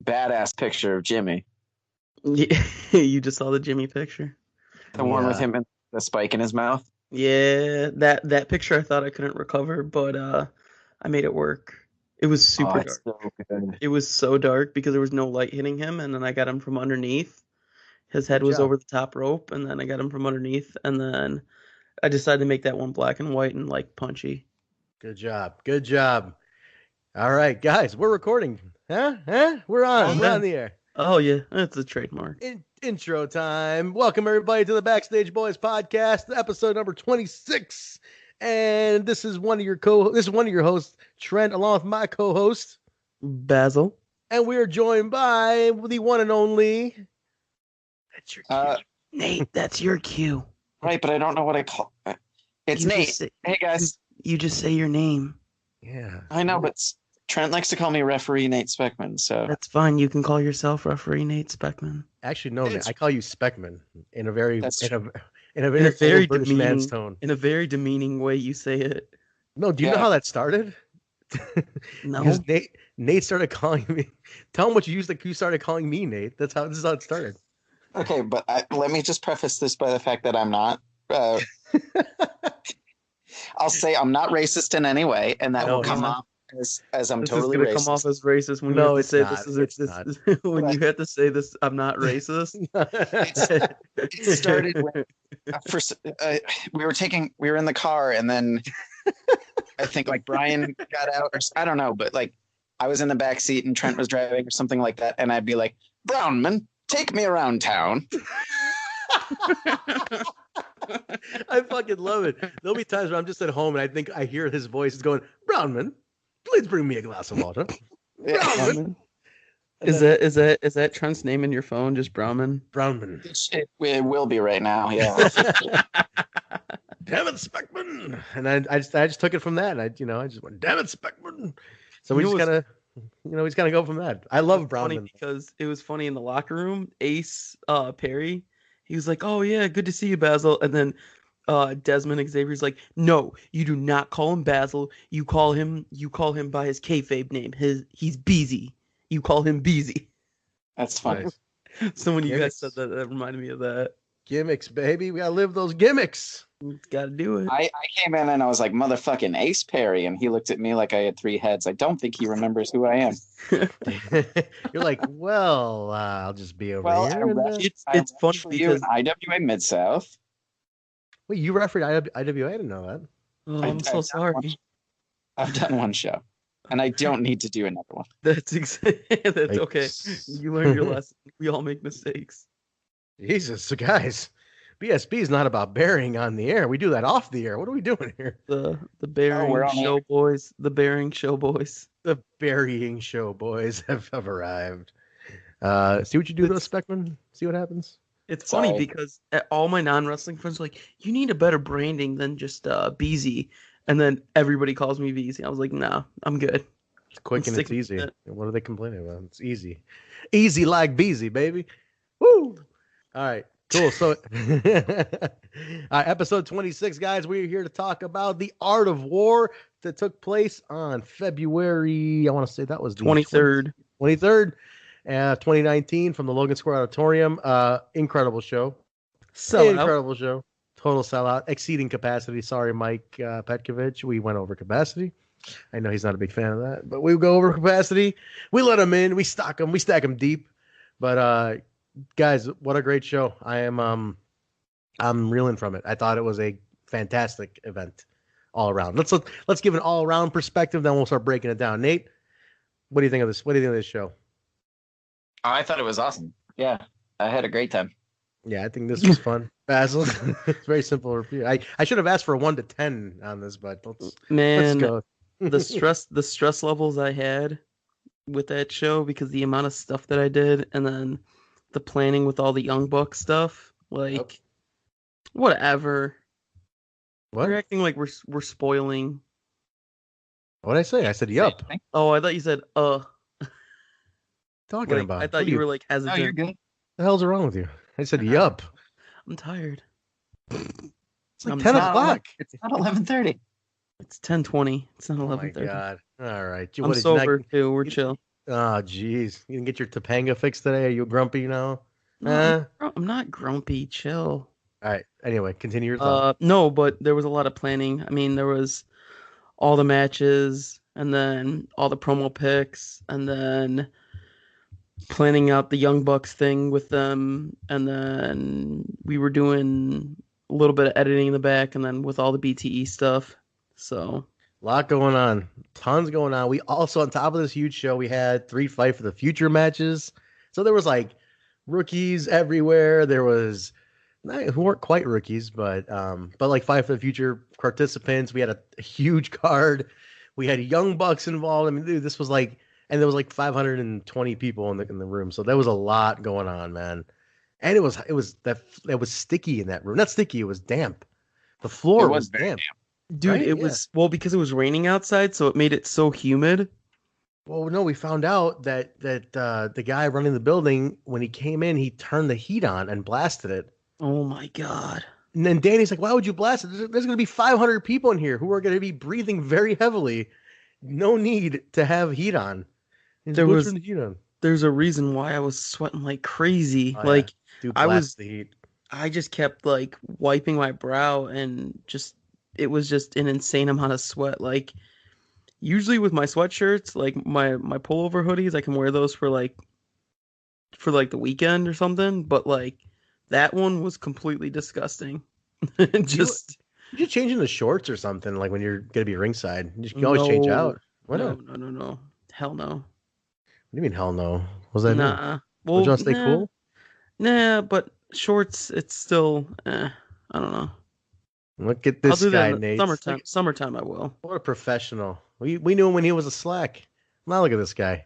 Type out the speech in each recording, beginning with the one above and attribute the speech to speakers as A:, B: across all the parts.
A: badass picture of Jimmy.
B: You just saw the Jimmy picture.
A: The one with him and the spike in his mouth.
B: Yeah, that picture I thought I couldn't recover, but I made it work. It was super dark.
A: So good.
B: It was so dark because there was no light hitting him, and then I got him from underneath. His head was over the top rope, and then I got him from underneath, and then I decided to make that one black and white and like punchy.
C: Good job. Good job. All right, guys, we're recording. Huh? We're on. We're on the air.
B: Oh, yeah. That's a trademark.
C: Intro time. Welcome, everybody, to the Backstage Boys podcast, episode number 26. And this is one of your hosts, Trent, along with my co-host,
B: Basil.
C: And we are joined by the one and only...
B: That's your cue. Nate, that's your cue.
A: Right, but I don't know what I call it. It's Nate. Hey, guys.
B: You just say your name.
C: Yeah.
A: I know, but Trent likes to call me referee Nate Speckman, so...
B: That's fine. You can call yourself referee Nate Speckman.
C: Actually, no, I call you Speckman in a very
B: British
C: man's tone.
B: In a very demeaning way you say it.
C: No, do you know how that started?
B: No.
C: Because Nate started calling me... Tell him what you started calling me, Nate. This is how it started.
A: Okay, but let me just preface this by the fact that I'm not... I'll say I'm not racist in any way, and that will come off as I'm totally racist.
B: Come off as racist when you have to say when you have to say this. I'm not racist.
A: It started when we were in the car, and then I think like Brian got out, or I don't know, but like I was in the back seat and Trent was driving or something like that, and I'd be like, Brownman, take me around town.
C: I fucking love it. There'll be times where I'm just at home and I think I hear his voice is going, Brownman, please bring me a glass of water. Brownman.
B: Is that Trent's name in your phone? Just Brownman?
C: Brownman.
A: It will be right now. Yeah.
C: Damn it, Speckman. And I just took it from that. I just went, damn it, Speckman. So we just gotta go from that. I love Brownman
B: because it was funny in the locker room. Ace Perry. He was like, "Oh yeah, good to see you, Basil." And then Desmond Xavier's like, "No, you do not call him Basil. You call him by his kayfabe name. He's Beezy. You call him Beezy."
A: That's funny.
B: Nice. So when you guys said that reminded me of that.
C: Gimmicks, baby. We gotta live those gimmicks.
B: Gotta do it.
A: I came in and I was like, motherfucking Ace Perry, and he looked at me like I had three heads. I don't think he remembers who I am.
C: You're like, well, I'll just be over here.
B: It's funny
A: for you in IWA Mid-South.
C: Wait, you refereed IWA? I didn't know that.
B: Oh, I'm so sorry.
A: I've done one show, and I don't need to do another one.
B: That's okay. You learned your lesson. We all make mistakes.
C: Jesus, so guys. BSB is not about burying on the air. We do that off the air. What are we doing here?
B: The burying show boys. The burying show boys.
C: The burying show boys have arrived. See what you do, though, Speckman? See what happens?
B: It's funny because all my non-wrestling friends are like, you need a better branding than just Beezy. And then everybody calls me Beezy. I was like, nah, I'm good.
C: It's quick and it's easy. What are they complaining about? It's easy. Easy like Beezy, baby. Woo! All right. Cool. So, episode 26, guys, we're here to talk about the Art of War that took place on February, I want to say that was the
B: 23rd,
C: 2019 from the Logan Square Auditorium. Incredible show. Incredible show. Total sellout, exceeding capacity. Sorry, Mike Petkovich. We went over capacity. I know he's not a big fan of that, but we go over capacity. We let him in. We stock him. We stack him deep. But, guys, what a great show. I'm reeling from it. I thought it was a fantastic event all around. Let's give an all around perspective, then we'll start breaking it down. Nate, what do you think of this? What do you think of this show?
A: I thought it was awesome. Yeah, I had a great time.
C: Yeah, I think this was fun. Basil, it's very simple review. I should have asked for a 1 to 10 on this, but let's go.
B: the stress levels I had with that show because the amount of stuff that I did, and then the planning with all the Young Bucks stuff, whatever.
C: What?
B: We're acting like we're spoiling.
C: What did I say? I said yup.
B: Oh, I thought you said
C: Talking about.
B: I thought you were like hesitant.
A: No, you're good.
C: What the hell's wrong with you? I said yup.
B: I'm tired.
C: It's like 10 o'clock.
A: It's not 11:30.
B: It's 10:20. It's not 11:30.
C: Oh my god! All right,
B: I'm sober too. We're chill.
C: Oh, jeez. You didn't get your Topanga fixed today? Are you grumpy now?
B: No, I'm not grumpy. Chill.
C: All right. Anyway, continue your thought.
B: No, but there was a lot of planning. I mean, there was all the matches, and then all the promo picks, and then planning out the Young Bucks thing with them, and then we were doing a little bit of editing in the back, and then with all the BTE stuff. So
C: A lot going on. Tons going on. We also, on top of this huge show, we had 3 Fight for the Future matches. So there was like rookies everywhere. There was who weren't quite rookies, but like Fight for the Future participants. We had a huge card. We had Young Bucks involved. I mean, dude, this was like, and there was like 520 people in the room. So there was a lot going on, man. And it was sticky in that room. Not sticky, it was damp. The floor was damp.
B: Dude, right? It was, well, because it was raining outside, so it made it so humid.
C: Well, no, we found out that the guy running the building, when he came in, he turned the heat on and blasted it.
B: Oh my God.
C: And then Danny's like, why would you blast it? There's going to be 500 people in here who are going to be breathing very heavily. No need to have heat on.
B: There's a reason why I was sweating like crazy.
C: Oh, like, yeah. The heat.
B: I just kept like wiping my brow, and it was just an insane amount of sweat. Like, usually with my sweatshirts, like my pullover hoodies, I can wear those for the weekend or something. But like that one was completely disgusting. Just
C: you change into shorts or something, like when you're gonna be ringside. You can always change out. Why not?
B: No. Hell no.
C: What do you mean hell no? What was that?
B: Nah.
C: Well, would you want to stay cool?
B: Nah, but shorts, it's still I don't know.
C: Look at this guy, Nate.
B: Summertime, I will.
C: What a professional. We knew him when he was a slack. Now look at this guy.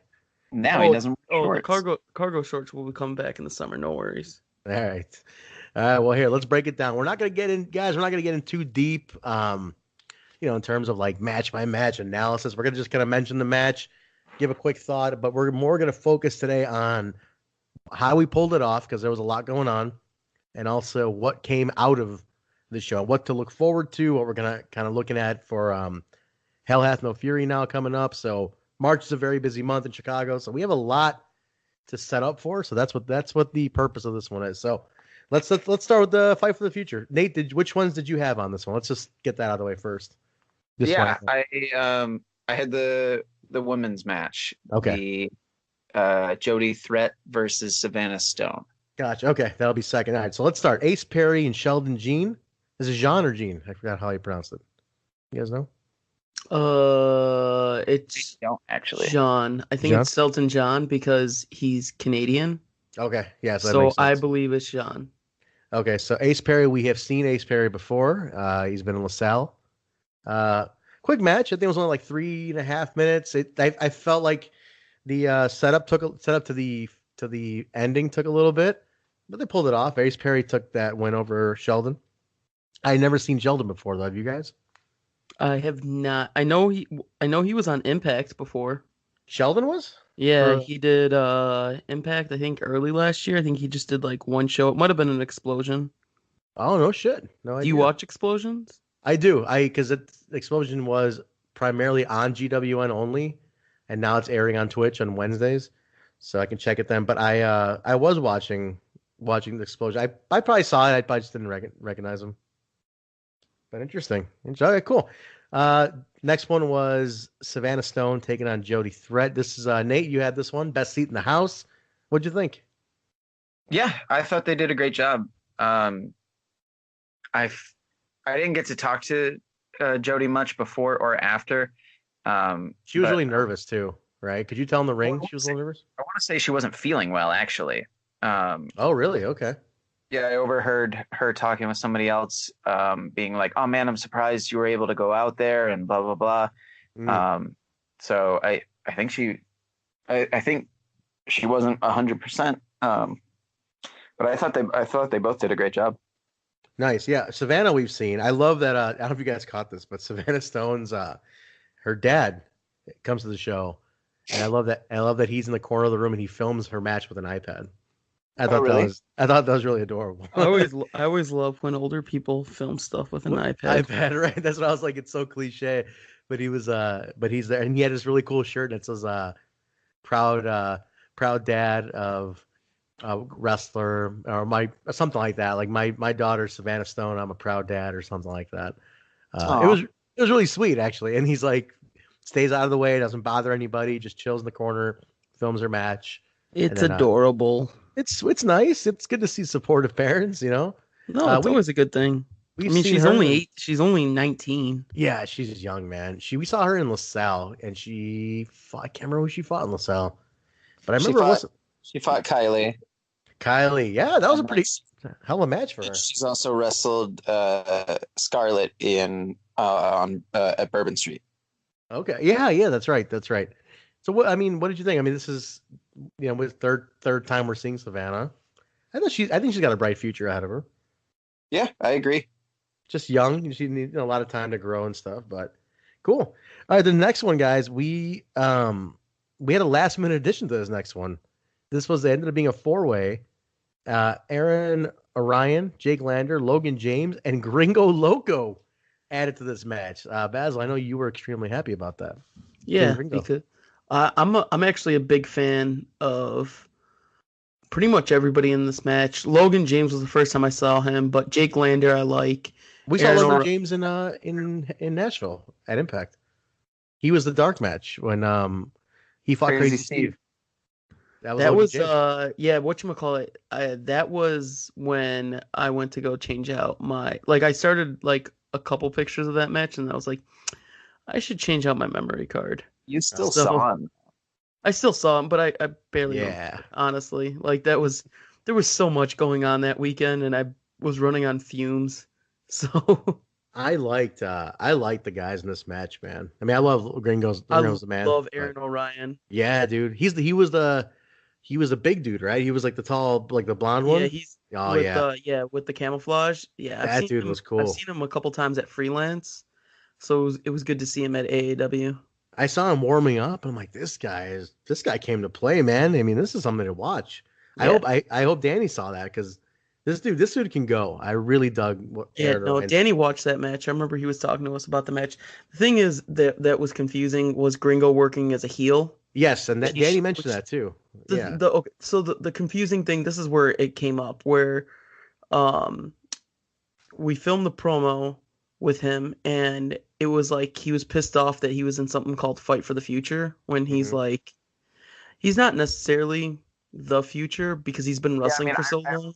A: Now he doesn't wear
B: shorts. The cargo shorts will be coming back in the summer. No worries.
C: All right. Well, here, let's break it down. We're not going to get in, guys. We're not going to get in too deep, in terms of like match by match analysis. We're going to just kind of mention the match, give a quick thought, but we're more going to focus today on how we pulled it off, because there was a lot going on, and also what came out of the show, what to look forward to, what we're going to kind of looking at for Hell Hath No Fury now coming up. So March is a very busy month in Chicago, so we have a lot to set up for. So that's what the purpose of this one is. So let's start with the Fight for the Future. Nate, which ones did you have on this one? Let's just get that out of the way first.
A: I had the women's match.
C: Okay.
A: The Jody Threat versus Savannah Stone.
C: Gotcha. Okay, that'll be second. All right, so let's start. Ace Perry and Sheldon Jean. Is it Jean or Jean? I forgot how you pronounce it. You guys know?
B: It's
A: I don't actually.
B: John. I think it's Selton John because he's Canadian.
C: Okay, yeah.
B: So I believe it's John.
C: Okay, so Ace Perry, we have seen Ace Perry before. He's been in LaSalle. Quick match. I think it was only like 3.5 minutes. I felt like the setup to the ending took a little bit, but they pulled it off. Ace Perry took that win over Sheldon. I had never seen Sheldon before, though. Have you guys?
B: I have not. I know he was on Impact before.
C: Sheldon was?
B: Yeah, he did Impact, I think, early last year. I think he just did like one show. It might have been an Explosion.
C: Oh, no shit. No idea.
B: Do you watch Explosions?
C: I do. Because Explosion was primarily on GWN only, and now it's airing on Twitch on Wednesdays, so I can check it then. But I was watching the Explosion. I probably saw it. I probably just didn't recognize him. But interesting. Okay, cool. Next one was Savannah Stone taking on Jody Threat. This is Nate. You had this one, best seat in the house. What'd you think?
A: Yeah, I thought they did a great job. I didn't get to talk to Jody much before or after.
C: She was really nervous too, right? Could you tell in the ring she was a little nervous?
A: I want to say she wasn't feeling well, actually.
C: Oh, really? Okay.
A: Yeah, I overheard her talking with somebody else, being like, "Oh man, I'm surprised you were able to go out there," and blah blah blah. So I think she wasn't 100%. But I thought they both did a great job.
C: Nice, yeah. Savannah, we've seen. I love that. I don't know if you guys caught this, but Savannah Stone's her dad comes to the show, and I love that he's in the corner of the room and he films her match with an iPad. I thought that was really adorable.
B: I always love when older people film stuff with an
C: iPad, right? That's what I was like. It's so cliche, but he's there, and he had this really cool shirt that says proud dad of a wrestler or something like that. Like my daughter Savannah Stone, I'm a proud dad or something like that. It was really sweet actually, and he's like stays out of the way, doesn't bother anybody, just chills in the corner, films her match.
B: It's adorable.
C: It's nice. It's good to see supportive parents.
B: No, it's always a good thing. I mean, she's only 8. She's only 19.
C: Yeah, she's just young, man. We saw her in LaSalle, and I can't remember who she fought in LaSalle, but I remember
A: she fought Kylie.
C: Kylie, yeah, that was a pretty hell of a match for her.
A: She's also wrestled Scarlett at Bourbon Street.
C: Okay, yeah, that's right. So what did you think? I mean, this is with third time we're seeing Savannah. I think she's got a bright future ahead of her.
A: Yeah, I agree.
C: Just young, she needs a lot of time to grow and stuff. But cool. All right, the next one, guys. We had a last minute addition to this next one. This ended up being a 4-way. Aaron Orion, Jake Lander, Logan James, and Gringo Loco added to this match. Basil, I know you were extremely happy about that.
B: Yeah, because I'm actually a big fan of pretty much everybody in this match. Logan James was the first time I saw him, but Jake Lander I like.
C: We saw Logan James in Nashville at Impact. He was the dark match when he fought Crazy Steve. That was whatchamacallit. That
B: was when I went to go change out I started a couple pictures of that match, and I was like, I should change out my memory card.
A: You still saw him.
B: I still saw him, but I barely know, honestly. There was so much going on that weekend, and I was running on fumes. So
C: I liked the guys in this match, man. I mean, I love Gringo's the man.
B: I love Aaron Orion.
C: Yeah, dude. He was a big dude, right? He was like the tall, like the blonde one.
B: Yeah, with the camouflage. Yeah,
C: that dude was cool.
B: I've seen him a couple times at Freelance, so it was good to see him at AAW.
C: I saw him warming up, and I'm like, this guy came to play, man. I mean, this is something to watch. Yeah. I hope Danny saw that, because this dude can go. I really dug what.
B: Danny watched that match. I remember he was talking to us about the match. The thing is that was confusing was Gringo working as a heel.
C: Yes, and Danny mentioned that too.
B: So the confusing thing, this is where it came up, where we filmed the promo with him, and it was like he was pissed off that he was in something called Fight for the Future, when he's like, he's not necessarily the future because he's been wrestling for so long.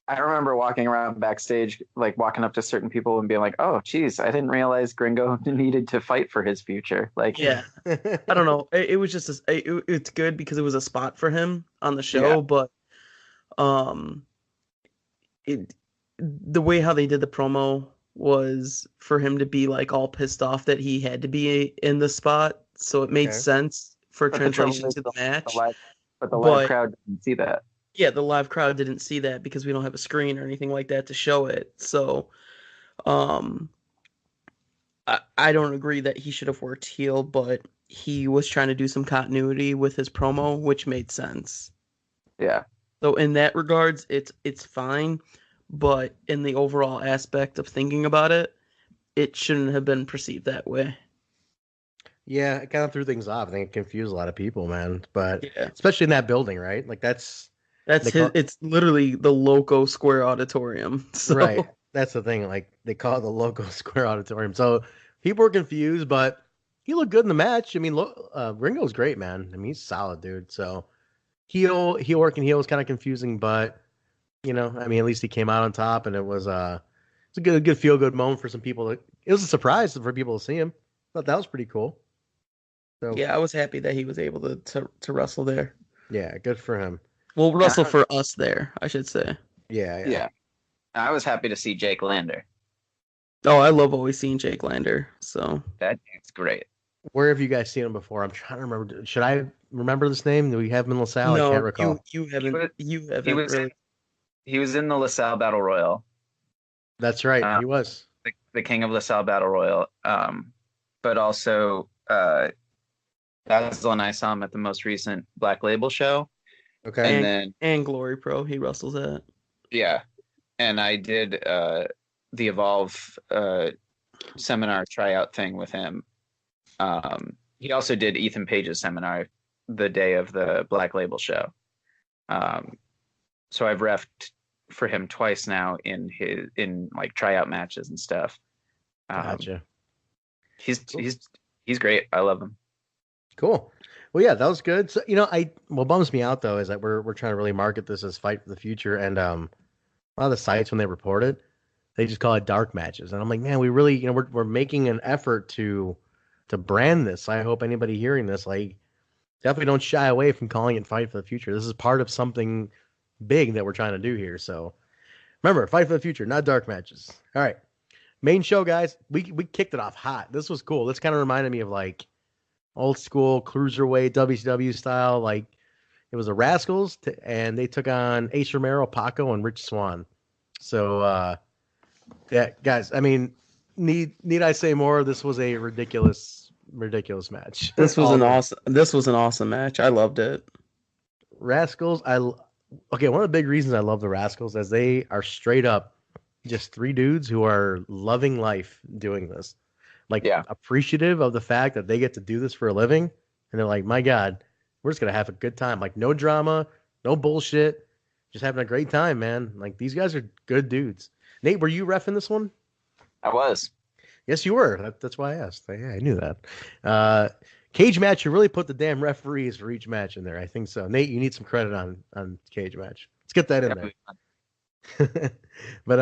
A: I remember walking around backstage, walking up to certain people and being like, "Oh, geez, I didn't realize Gringo needed to fight for his future."
B: Yeah, I don't know. It was just it's good because it was a spot for him on the show, but the way how they did the promo was for him to be all pissed off that he had to be in the spot, so it made sense for translation to the match.
A: But the live crowd didn't see that.
B: Yeah, the live crowd didn't see that because we don't have a screen or anything like that to show it. So, I don't agree that he should have worked heel, but he was trying to do some continuity with his promo, which made sense.
A: Yeah.
B: So in that regards, it's fine, but in the overall aspect of thinking about it, it shouldn't have been perceived that way.
C: Yeah, it kind of threw things off. I think it confused a lot of people, man. But especially in that building, right?
B: It's literally the Loco Square Auditorium. So.
C: Right. That's the thing. They call it the Loco Square Auditorium. So people were confused, but he looked good in the match. I mean, Ringo's great, man. I mean, he's solid, dude. So heel working heel was kind of confusing, but at least he came out on top, and it was a good feel good moment for some people. It was a surprise for people to see him. Thought that was pretty cool. So
B: yeah, I was happy that he was able to wrestle there.
C: Yeah, good for him.
B: Well, wrestle for us there, I should say.
C: Yeah.
A: I was happy to see Jake Lander.
B: Oh, I love always seeing Jake Lander. So
A: that dude's great.
C: Where have you guys seen him before? I'm trying to remember. Should I remember this name? Do we have him in LaSalle?
B: No,
C: I can't recall.
B: You haven't.
A: He was in the LaSalle Battle Royal.
C: That's right. He was
A: the king of LaSalle Battle Royal. But also, Basil and I saw him at the most recent Black Label show.
C: Okay.
B: And Glory Pro, he wrestles at.
A: Yeah. And I did the Evolve seminar tryout thing with him. He also did Ethan Page's seminar the day of the Black Label show. So I've refed for him twice now in like tryout matches and stuff.
C: Gotcha.
A: He's great. I love him.
C: Cool. Well, yeah, that was good. So, what bums me out though is that we're trying to really market this as Fight for the Future, and a lot of the sites when they report it, they just call it dark matches, and I'm like, man, we really, we're making an effort to brand this. I hope anybody hearing this, like, definitely don't shy away from calling it Fight for the Future. This is part of something big that we're trying to do here. So remember, Fight for the Future, not dark matches. All right. Main show, guys. We kicked it off hot. This was cool. This kind of reminded me of like old school cruiserweight WCW style. Like it was the Rascals and they took on Ace Romero, Paco, and Rich Swann. So yeah, guys, I mean, need I say more? This was a ridiculous match.
B: This was an awesome match. I loved it.
C: Rascals, one of the big reasons I love the Rascals is they are straight up just three dudes who are loving life doing this. Like, appreciative of the fact that they get to do this for a living. And they're like, my God, we're just going to have a good time. Like, no drama, no bullshit, just having a great time, man. Like, these guys are good dudes. Nate, were you reffing this one?
A: I was.
C: Yes, you were. That's why I asked. Yeah, I knew that. Cage match, you really put the damn referees for each match in there. I think so. Nate, you need some credit on cage match. Let's get that in there. But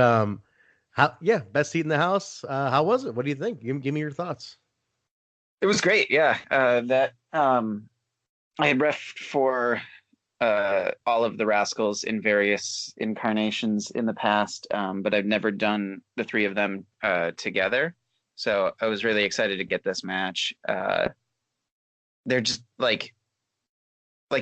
C: best seat in the house. How was it? What do you think? Give me your thoughts.
A: It was great. Yeah, I had ref for all of the Rascals in various incarnations in the past, but I've never done the three of them together. So I was really excited to get this match. They're just like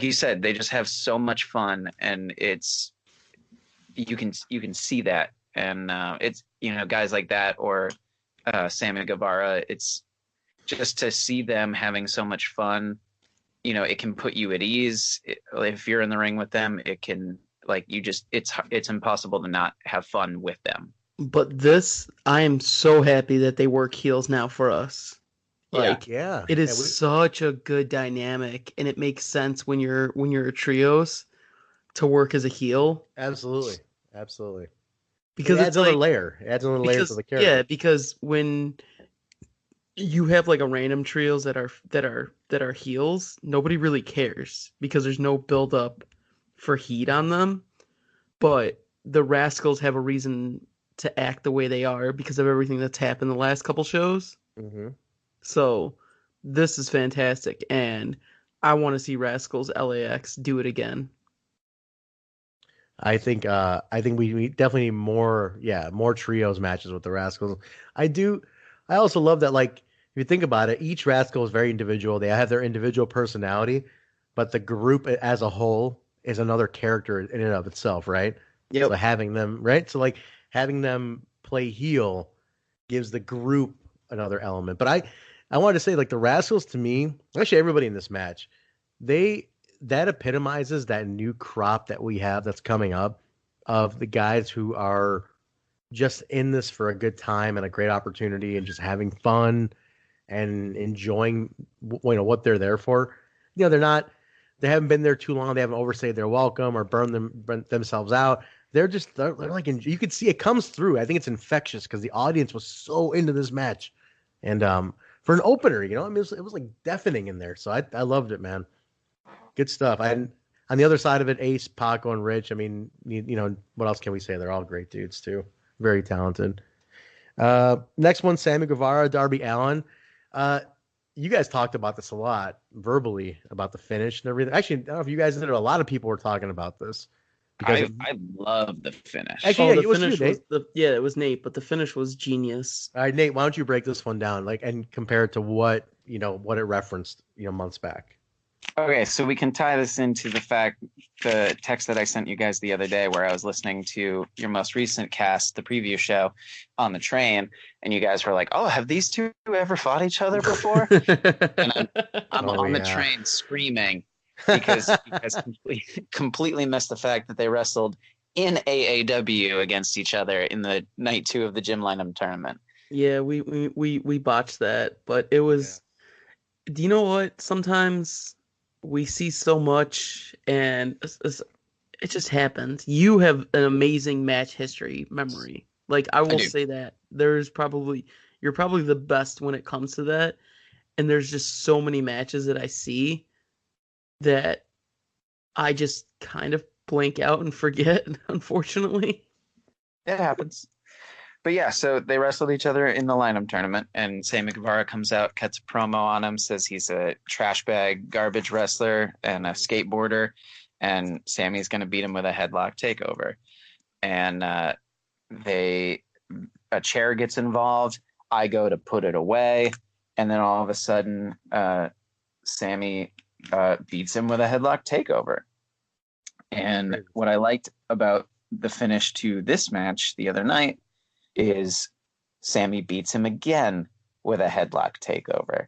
A: you said, they just have so much fun, and you can see that. And it's guys like that or Sammy Guevara. It's just to see them having so much fun. It can put you at ease if you're in the ring with them. It can it's impossible to not have fun with them.
B: But I am so happy that they work heels now for us. It is such a good dynamic, and it makes sense when you're a trios to work as a heel.
C: Absolutely.
B: Because
C: it adds another layer. It adds another layer to the character.
B: Yeah, because when you have like a random trios that are heels, nobody really cares because there's no build up for heat on them. But the Rascals have a reason to act the way they are because of everything that's happened the last couple shows.
C: Mm-hmm.
B: So this is fantastic, and I want to see Rascals LAX do it again.
C: I think we definitely need more trios matches with the Rascals. I also love that, like, if you think about it, each Rascal is very individual. They have their individual personality, but the group as a whole is another character in and of itself, right?
B: Yep.
C: So having them play heel gives the group another element. But I wanted to say, like, the Rascals, to me, actually everybody in this match, that epitomizes that new crop that we have that's coming up of the guys who are just in this for a good time and a great opportunity and just having fun and enjoying what they're there for. They haven't been there too long. They haven't overstayed their welcome or burned themselves out. They're like, you could see it comes through. I think it's infectious because the audience was so into this match. And for an opener, it was like deafening in there. So I loved it, man. Good stuff. On the other side of it, Ace, Paco, and Rich. I mean, what else can we say? They're all great dudes too. Very talented. Next one, Sammy Guevara, Darby Allin. You guys talked about this a lot verbally about the finish and everything. Actually, I don't know if you guys did it. A lot of people were talking about this.
A: I love the finish.
C: Actually,
B: the finish was it was Nate, but the finish was genius.
C: All right, Nate, why don't you break this one down, and compare it to what it referenced, months back.
A: Okay, so we can tie this into the text that I sent you guys the other day where I was listening to your most recent cast, the preview show on the train, and you guys were like, oh, have these two ever fought each other before? And I'm on the train screaming because you guys completely missed the fact that they wrestled in AAW against each other in the night 2 of the Jim Lineham tournament.
B: Yeah, we botched that, but it was. Yeah. Do you know what? Sometimes we see so much, and it just happens. You have an amazing match history memory. Like, I will say that you're probably the best when it comes to that. And there's just so many matches that I see that I just kind of blank out and forget, unfortunately.
A: It happens. But yeah, so they wrestled each other in the Lineup tournament, and Sammy Guevara comes out, cuts a promo on him, says he's a trash bag, garbage wrestler, and a skateboarder, and Sammy's going to beat him with a headlock takeover. And a chair gets involved. I go to put it away, and then all of a sudden, Sammy beats him with a headlock takeover. And what I liked about the finish to this match the other night is Sammy beats him again with a headlock takeover.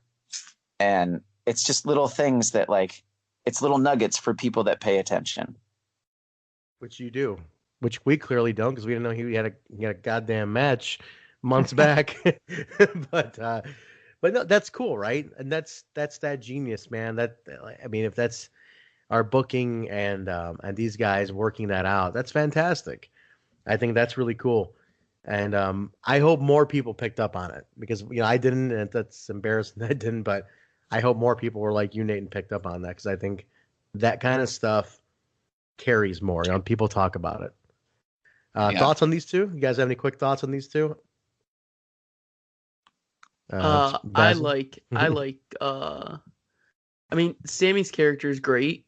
A: And it's just little things that, like, it's little nuggets for people that pay attention.
C: Which you do. Which we clearly don't, because we didn't know he had a goddamn match months back. But no, that's cool, right? And that's that genius, man. If that's our booking and these guys working that out, that's fantastic. I think that's really cool. And I hope more people picked up on it, because I didn't, and that's embarrassing that I didn't, but I hope more people were like you, Nate, and picked up on that, because I think that kind of stuff carries more. People talk about it. Thoughts on these two? You guys have any quick thoughts on these two?
B: I like Sammy's character is great,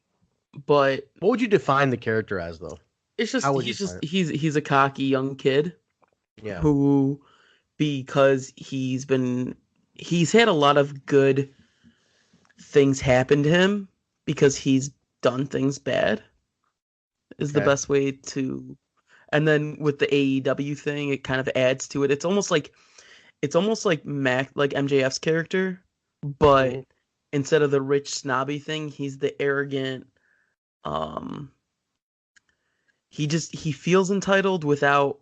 B: but
C: what would you define the character as, though?
B: It's just he's a cocky young kid.
C: Yeah.
B: Who, because he's had a lot of good things happen to him because he's done things bad, is the best way to. And then with the AEW thing, it kind of adds to it. It's almost like MJF's character, but instead of the rich snobby thing, he's the arrogant. He feels entitled without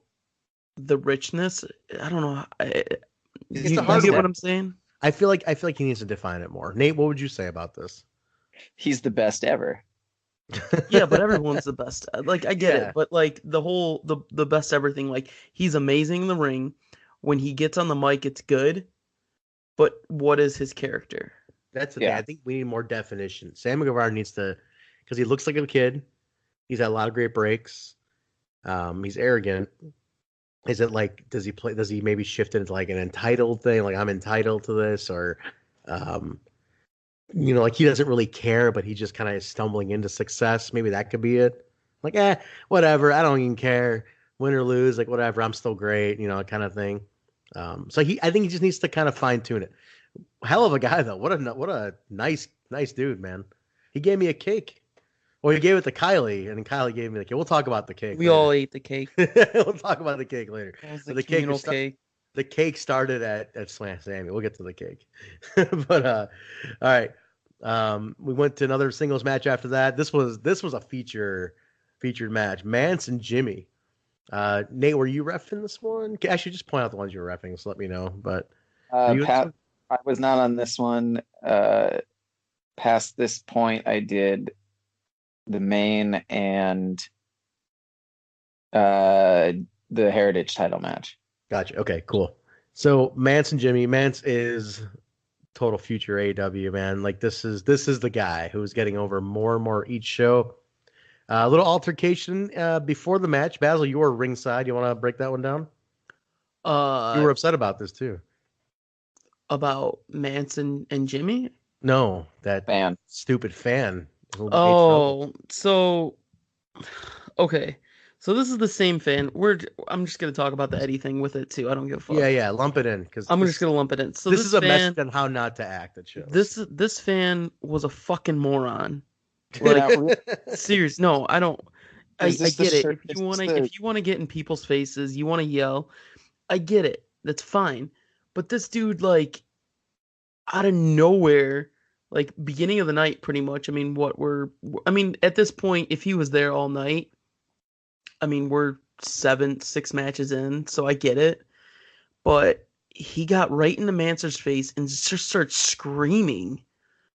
B: the richness. I don't know. You get what I'm saying?
C: I feel like he needs to define it more. Nate, what would you say about this?
A: He's the best ever.
B: Yeah, but everyone's the best. Like, I get it, but like the best ever thing, like, he's amazing in the ring. When he gets on the mic, it's good. But what is his character?
C: That's the thing. I think we need more definition. Sammy Guevara needs to, because he looks like a kid. He's had a lot of great breaks. He's arrogant. Is it like, does he maybe shift into like an entitled thing? Like, I'm entitled to this, or, like he doesn't really care, but he just kind of is stumbling into success. Maybe that could be it. Like, whatever. I don't even care. Win or lose, like, whatever. I'm still great, kind of thing. So I think he just needs to kind of fine tune it. Hell of a guy, though. What a nice dude, man. He gave me a cake. Well, he gave it to Kylie, and then Kylie gave me the cake. We'll talk about the cake.
B: We all ate the cake.
C: We'll talk about the cake later.
B: The cake.
C: The cake started at Sammy. We'll get to the cake. But all right. We went to another singles match after that. This was a featured match. Mance and Jimmy. Nate, were you reffing this one? Actually, just point out the ones you were reffing, so let me know. But
A: Pat, I was not on this one. Past this point, I did the main and the Heritage title match.
C: Gotcha. Okay, cool. So Mance and Jimmy. Mance is total future AEW, man. Like, this is the guy who's getting over more and more each show. A little altercation before the match. Basil, you were ringside. You want to break that one down? You were upset about this too.
B: About Mance and Jimmy?
C: No, that stupid fan.
B: Oh, so okay. So this is the same fan. I'm just gonna talk about the Eddie thing with it too. I don't give a fuck.
C: Yeah, lump it in, because
B: I'm just gonna lump it in. So
C: this is a message on how not to act at shows.
B: This fan was a fucking moron. Like, serious. No, I don't. I get it. If you want to get in people's faces, you want to yell. I get it. That's fine. But this dude, like, out of nowhere, like, beginning of the night, pretty much. I mean, at this point, if he was there all night, we're 6 matches in, so I get it. But he got right into Mancer's face and just started screaming.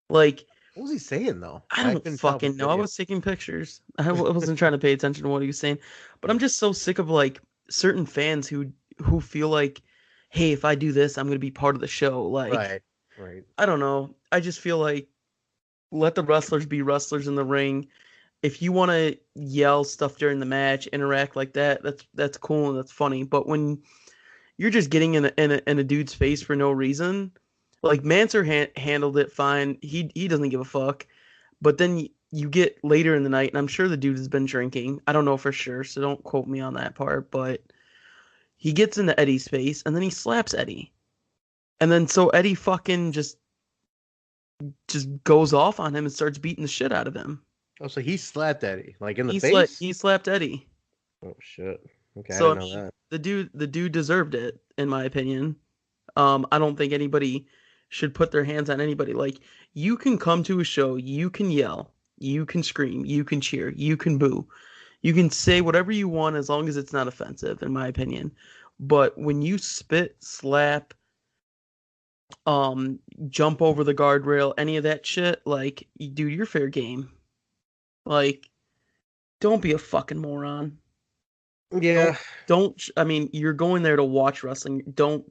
B: Like,
C: What was he saying though?
B: I don't fucking know. I was taking pictures. I wasn't trying to pay attention to what he was saying. But I'm just so sick of like certain fans who feel like, hey, if I do this, I'm gonna be part of the show. Like,
C: right.
B: I don't know. I just feel like let the wrestlers be wrestlers in the ring. If you want to yell stuff during the match, interact like that, that's cool and that's funny. But when you're just getting in a dude's face for no reason, like Mansoor handled it fine. He doesn't give a fuck. But then you get later in the night, and I'm sure the dude has been drinking. I don't know for sure, so don't quote me on that part. But he gets into Eddie's face, and then he slaps Eddie. And then so Eddie fucking just goes off on him and starts beating the shit out of him.
C: Oh, so he slapped Eddie, like in the face?
B: He slapped Eddie.
C: Oh, shit. Okay,
B: so
C: I didn't know that.
B: The dude deserved it, in my opinion. I don't think anybody should put their hands on anybody. Like, you can come to a show, you can yell, you can scream, you can cheer, you can boo. You can say whatever you want as long as it's not offensive, in my opinion. But when you spit, slap, jump over the guardrail, any of that shit, like, dude, you're fair game. Like, don't be a fucking moron.
C: Yeah.
B: I mean, you're going there to watch wrestling. Don't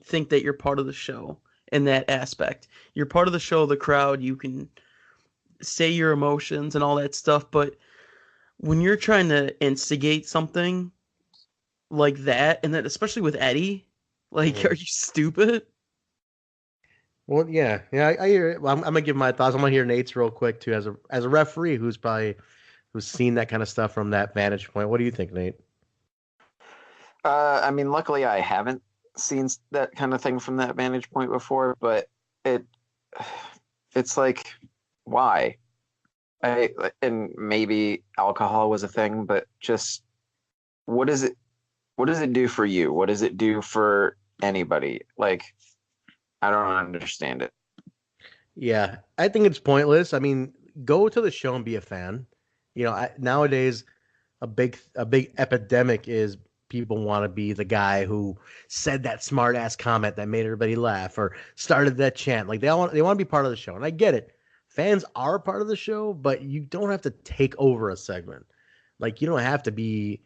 B: think that you're part of the show in that aspect. You're part of the show, the crowd, you can say your emotions and all that stuff, but when you're trying to instigate something like that, and then especially with Eddie, like, are you stupid?
C: Well, yeah, I hear it. Well, I'm gonna give my thoughts. I'm gonna hear Nate's real quick too, as a referee who's seen that kind of stuff from that vantage point. What do you think, Nate?
A: I mean, luckily I haven't seen that kind of thing from that vantage point before, but it's like, why? And maybe alcohol was a thing, but just what does it do for you? What does it do for anybody? Like, I don't understand it.
C: Yeah, I think it's pointless. I mean, go to the show and be a fan. You know, nowadays a big epidemic is people want to be the guy who said that smart ass comment that made everybody laugh or started that chant. Like, they want to be part of the show, and I get it. Fans are part of the show, but you don't have to take over a segment. Like, you don't have to be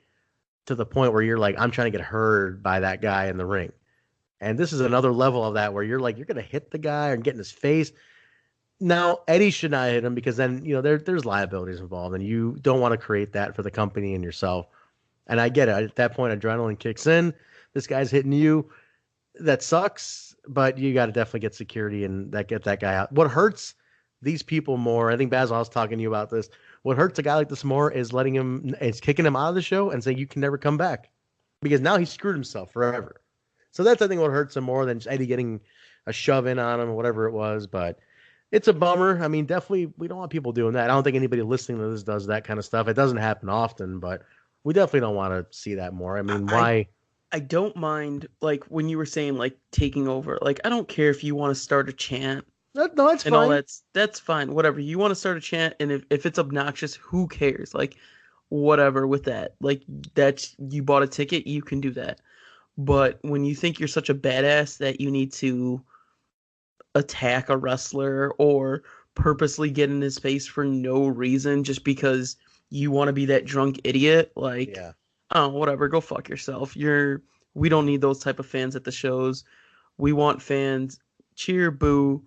C: to the point where you're like, I'm trying to get heard by that guy in the ring. And this is another level of that where you're like, you're going to hit the guy or get in his face. Now, Eddie should not hit him because then, you know, there's liabilities involved, and you don't want to create that for the company and yourself. And I get it. At that point, adrenaline kicks in. This guy's hitting you. That sucks, but you got to definitely get security and get that guy out. What hurts these people more, I think Basil, I was talking to you about this. What hurts a guy like this more is kicking him out of the show and saying you can never come back, because now he screwed himself forever. So that's, I think, what hurts him more than just Eddie getting a shove in on him or whatever it was. But it's a bummer. I mean, definitely, we don't want people doing that. I don't think anybody listening to this does that kind of stuff. It doesn't happen often, but we definitely don't want to see that more. I mean, why?
B: I don't mind, like, when you were saying, like, taking over. Like, I don't care if you want to start a chant.
C: No, that's fine.
B: All that's fine. Whatever. You want to start a chant, and if it's obnoxious, who cares? Like, whatever with that. Like, you bought a ticket, you can do that. But when you think you're such a badass that you need to attack a wrestler or purposely get in his face for no reason just because you want to be that drunk idiot, like, yeah. Oh, whatever, go fuck yourself. We don't need those type of fans at the shows. We want fans cheer, boo,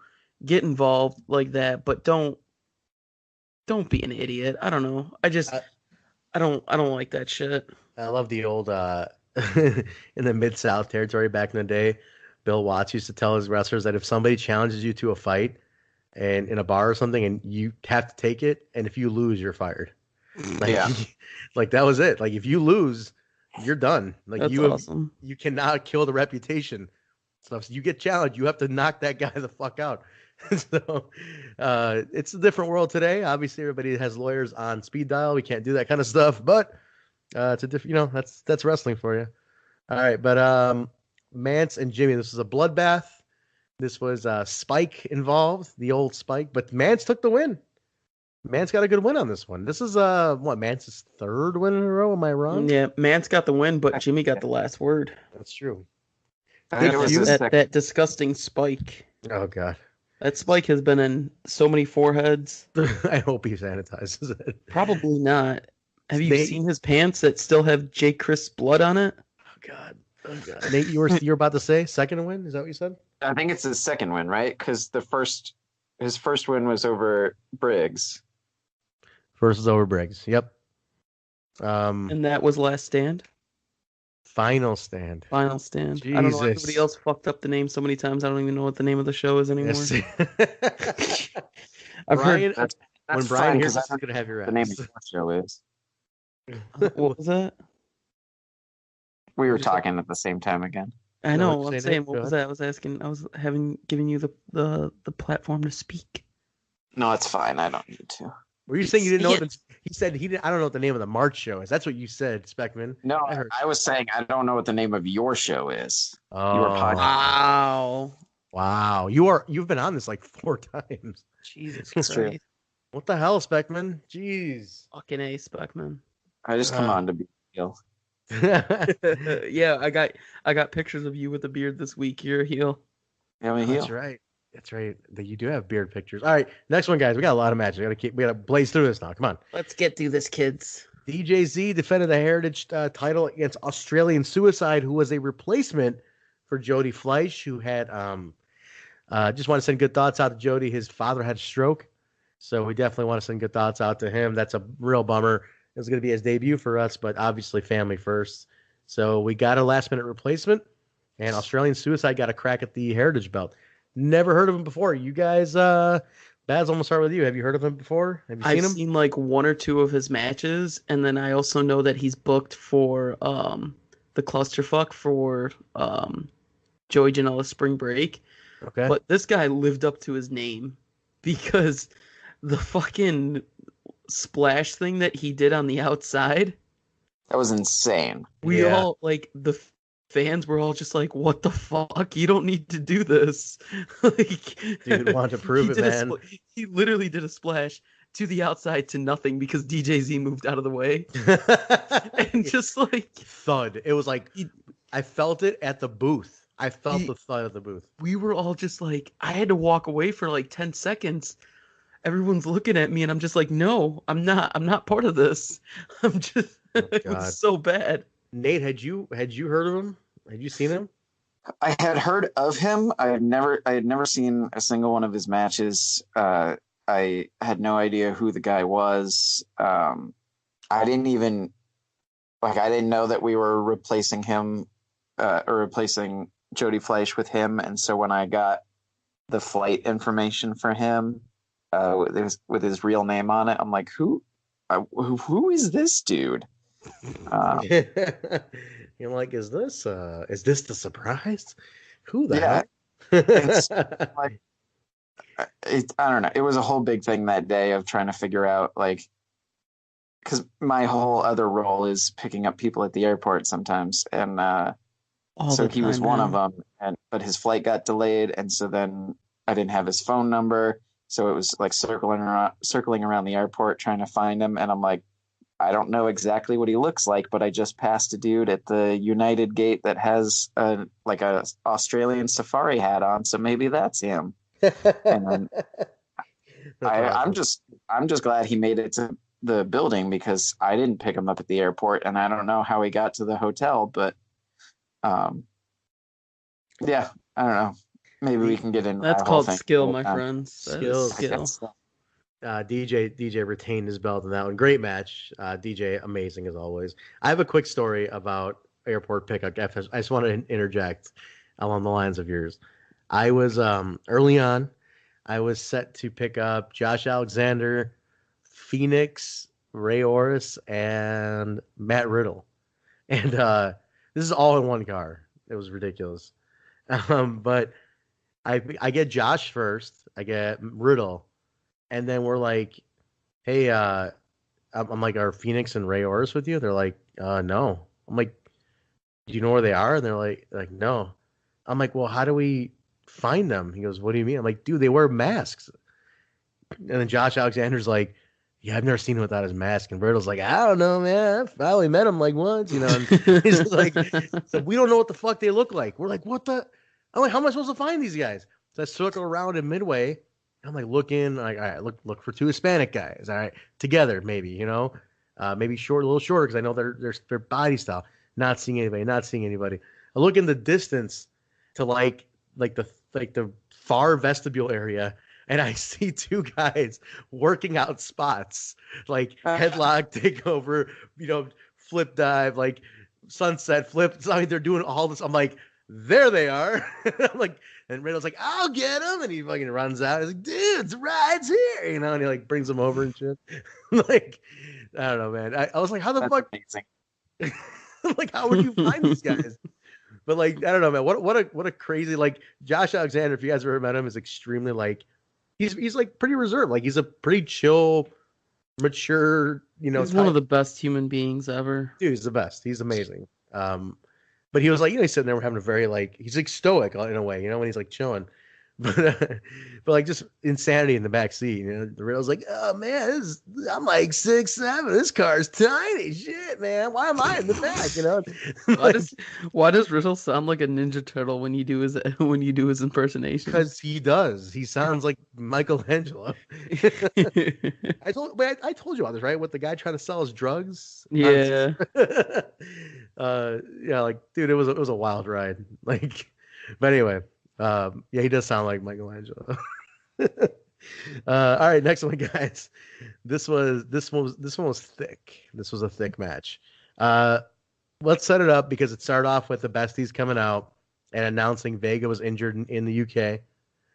B: get involved like that, but don't be an idiot. I don't know. I don't like that shit.
C: I love the old in the Mid-South territory back in the day, Bill Watts used to tell his wrestlers that if somebody challenges you to a fight and in a bar or something and you have to take it, and if you lose, you're fired. Like, yeah. Like, that was it. Like, if you lose, you're done. Like,
B: that's awesome.
C: You cannot kill the reputation stuff. So you get challenged, you have to knock that guy the fuck out. So it's a different world today. Obviously, everybody has lawyers on speed dial. We can't do that kind of stuff, but it's a different, you know, that's wrestling for you. All right, but Mance and Jimmy, this was a bloodbath. This was Spike involved, the old Spike, but Mance took the win. Mance got a good win on this one. This is Mance's third win in a row. Am I wrong?
B: Yeah, Mance got the win, but Jimmy got the last word.
C: That's true.
B: That disgusting Spike.
C: Oh God.
B: That spike has been in so many foreheads.
C: I hope he sanitizes it.
B: Probably not. Have you seen his pants that still have J. Chris blood on it?
C: Oh God. Nate, you were about to say second win? Is that what you said?
A: I think it's his second win, right? Because his first win was over Briggs.
C: First was over Briggs. Yep.
B: And that was Last Stand.
C: Final Stand.
B: Final Stand.
C: Jesus.
B: I don't know. Everybody else fucked up the name so many times. I don't even know what the name of the show is anymore.
C: Yes.
B: I've
C: Brian,
B: heard.
C: when Brian hears this, he's gonna have your ass.
A: The name of the show is.
B: What was that?
A: We were talking at the same time again.
B: I know. I'm
C: say
B: saying,
C: that?
B: what
C: Go
B: was that? I was asking. I was giving you the platform to speak.
A: No, it's fine. I don't need to.
C: Were you saying you didn't know? He said he didn't. I don't know what the name of the March show is. That's what you said, Speckman.
A: No, I was saying I don't know what the name of your show is.
C: Oh,
A: your podcast.
C: Wow! You've been on this like 4 times.
B: Jesus
A: It's true.
B: Christ!
C: What the hell, Speckman? Jeez.
B: Fucking A, Speckman.
A: I just come on to be heel.
B: Yeah, I got pictures of you with a beard this week. You're a heel.
A: I'm a heel.
C: That's right. That's right. You do have beard pictures. All right, next one, guys. We got a lot of matches. We gotta blaze through this now. Come on.
B: Let's get through this, kids.
C: DJZ defended the Heritage title against Australian Suicide, who was a replacement for Jody Fleisch, who had just want to send good thoughts out to Jody. His father had a stroke, so we definitely want to send good thoughts out to him. That's a real bummer. It was going to be his debut for us, but obviously family first. So we got a last-minute replacement, and Australian Suicide got a crack at the Heritage belt. Never heard of him before. You guys, Baz, I'm going to start with you. Have you heard of him before? Have you seen him?
B: I've seen like 1 or 2 of his matches, and then I also know that he's booked for the Clusterfuck for Joey Janela's Spring Break.
C: Okay.
B: But this guy lived up to his name because the fucking splash thing that he did on the outside.
A: That was insane.
B: We all, like, the fans were all just like, what the fuck? You don't need to do this. Like,
C: dude, want to prove it, man.
B: He literally did a splash to the outside to nothing because DJZ moved out of the way. And just like...
C: Thud. It was like, I felt it at the booth. I felt the thud of the booth.
B: We were all just like, I had to walk away for like 10 seconds. Everyone's looking at me and I'm just like, no, I'm not part of this. I'm just... It was so bad.
C: Nate, had you heard of him? Had you seen him?
A: I had heard of him. I had never seen a single one of his matches. I had no idea who the guy was. I didn't know that we were replacing him or replacing Jody Fleisch with him. And so when I got the flight information for him with his real name on it, I'm like, who is this dude?
C: You're like, is this the surprise? Who the
A: heck? It's like, I don't know. It was a whole big thing that day of trying to figure out, like, because my whole other role is picking up people at the airport sometimes, and so he was one of them. But his flight got delayed, and so then I didn't have his phone number, so it was like circling around the airport trying to find him, and I'm like, I don't know exactly what he looks like, but I just passed a dude at the United Gate that has a Australian safari hat on, so maybe that's him. And I'm just glad he made it to the building because I didn't pick him up at the airport, and I don't know how he got to the hotel, but yeah, I don't know. Maybe we can get into
B: that's called skill, my friends.
C: Skill. DJ retained his belt in that one. Great match. DJ, amazing as always. I have a quick story about airport pickup. I just want to interject along the lines of yours. I was early on. I was set to pick up Josh Alexander, Phoenix, Ray Orris, and Matt Riddle, and this is all in one car. It was ridiculous. But I get Josh first. I get Riddle. And then we're like, hey, I'm like, are Phoenix and Ray Orris with you? They're like, no. I'm like, do you know where they are? And they're like, no. I'm like, well, how do we find them? He goes, what do you mean? I'm like, dude, they wear masks. And then Josh Alexander's like, yeah, I've never seen him without his mask. And Riddle's like, I don't know, man. I only met him like once, you know. And he's like, so we don't know what the fuck they look like. We're like, what the? I'm like, how am I supposed to find these guys? So I circle around in midway. I'm like looking, like, all right, look for two Hispanic guys. All right, together maybe, maybe short, a little shorter because I know their body style. Not seeing anybody. I look in the distance to like the far vestibule area, and I see two guys working out spots, like headlock, takeover, flip dive, like sunset flip. I mean, they're doing all this. I'm like, there they are. I'm like, and Randall's like, I'll get him, and he fucking runs out. He's like, dude, it's rides here, and he like brings him over and shit. Like, I don't know, man. I was like, how the
A: That's
C: fuck?
A: amazing.
C: Like, how would you find these guys? But like, I don't know, man. What a crazy, like, Josh Alexander, if you guys ever met him, is extremely like, he's like pretty reserved. Like, he's a pretty chill, mature,
B: he's one of the best human beings ever.
C: Dude, he's the best. He's amazing. But he was like, he's sitting there having a very like, he's like stoic in a way, when he's like chilling. But like just insanity in the back seat. The Riddle's like, oh man, I'm like 6'7". This car's tiny. Shit, man. Why am I in the back?
B: Why does Riddle sound like a Ninja Turtle when you do his impersonation?
C: Because he does. He sounds like Michelangelo. I told you about this, right? With the guy trying to sell his drugs.
B: Yeah.
C: Yeah, like, dude, it was a wild ride. Like, but anyway. Yeah, he does sound like Michelangelo. All right, next one, guys. This one was thick. This was a thick match. Let's set it up because it started off with the besties coming out and announcing Vega was injured in the UK.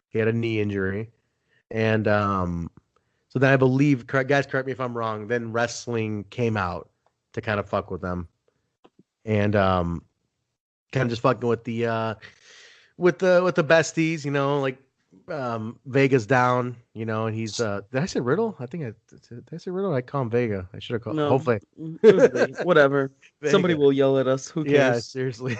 C: He had a knee injury, and so then I believe, guys, correct me if I'm wrong. Then wrestling came out to kind of fuck with them, and kind of just fucking with the. With the besties, like Vega's down, and he's did I say Riddle? I think did I say Riddle? I call him Vega. I should have called. No, hopefully,
B: whatever. Vega. Somebody will yell at us. Who cares?
C: Yeah, seriously.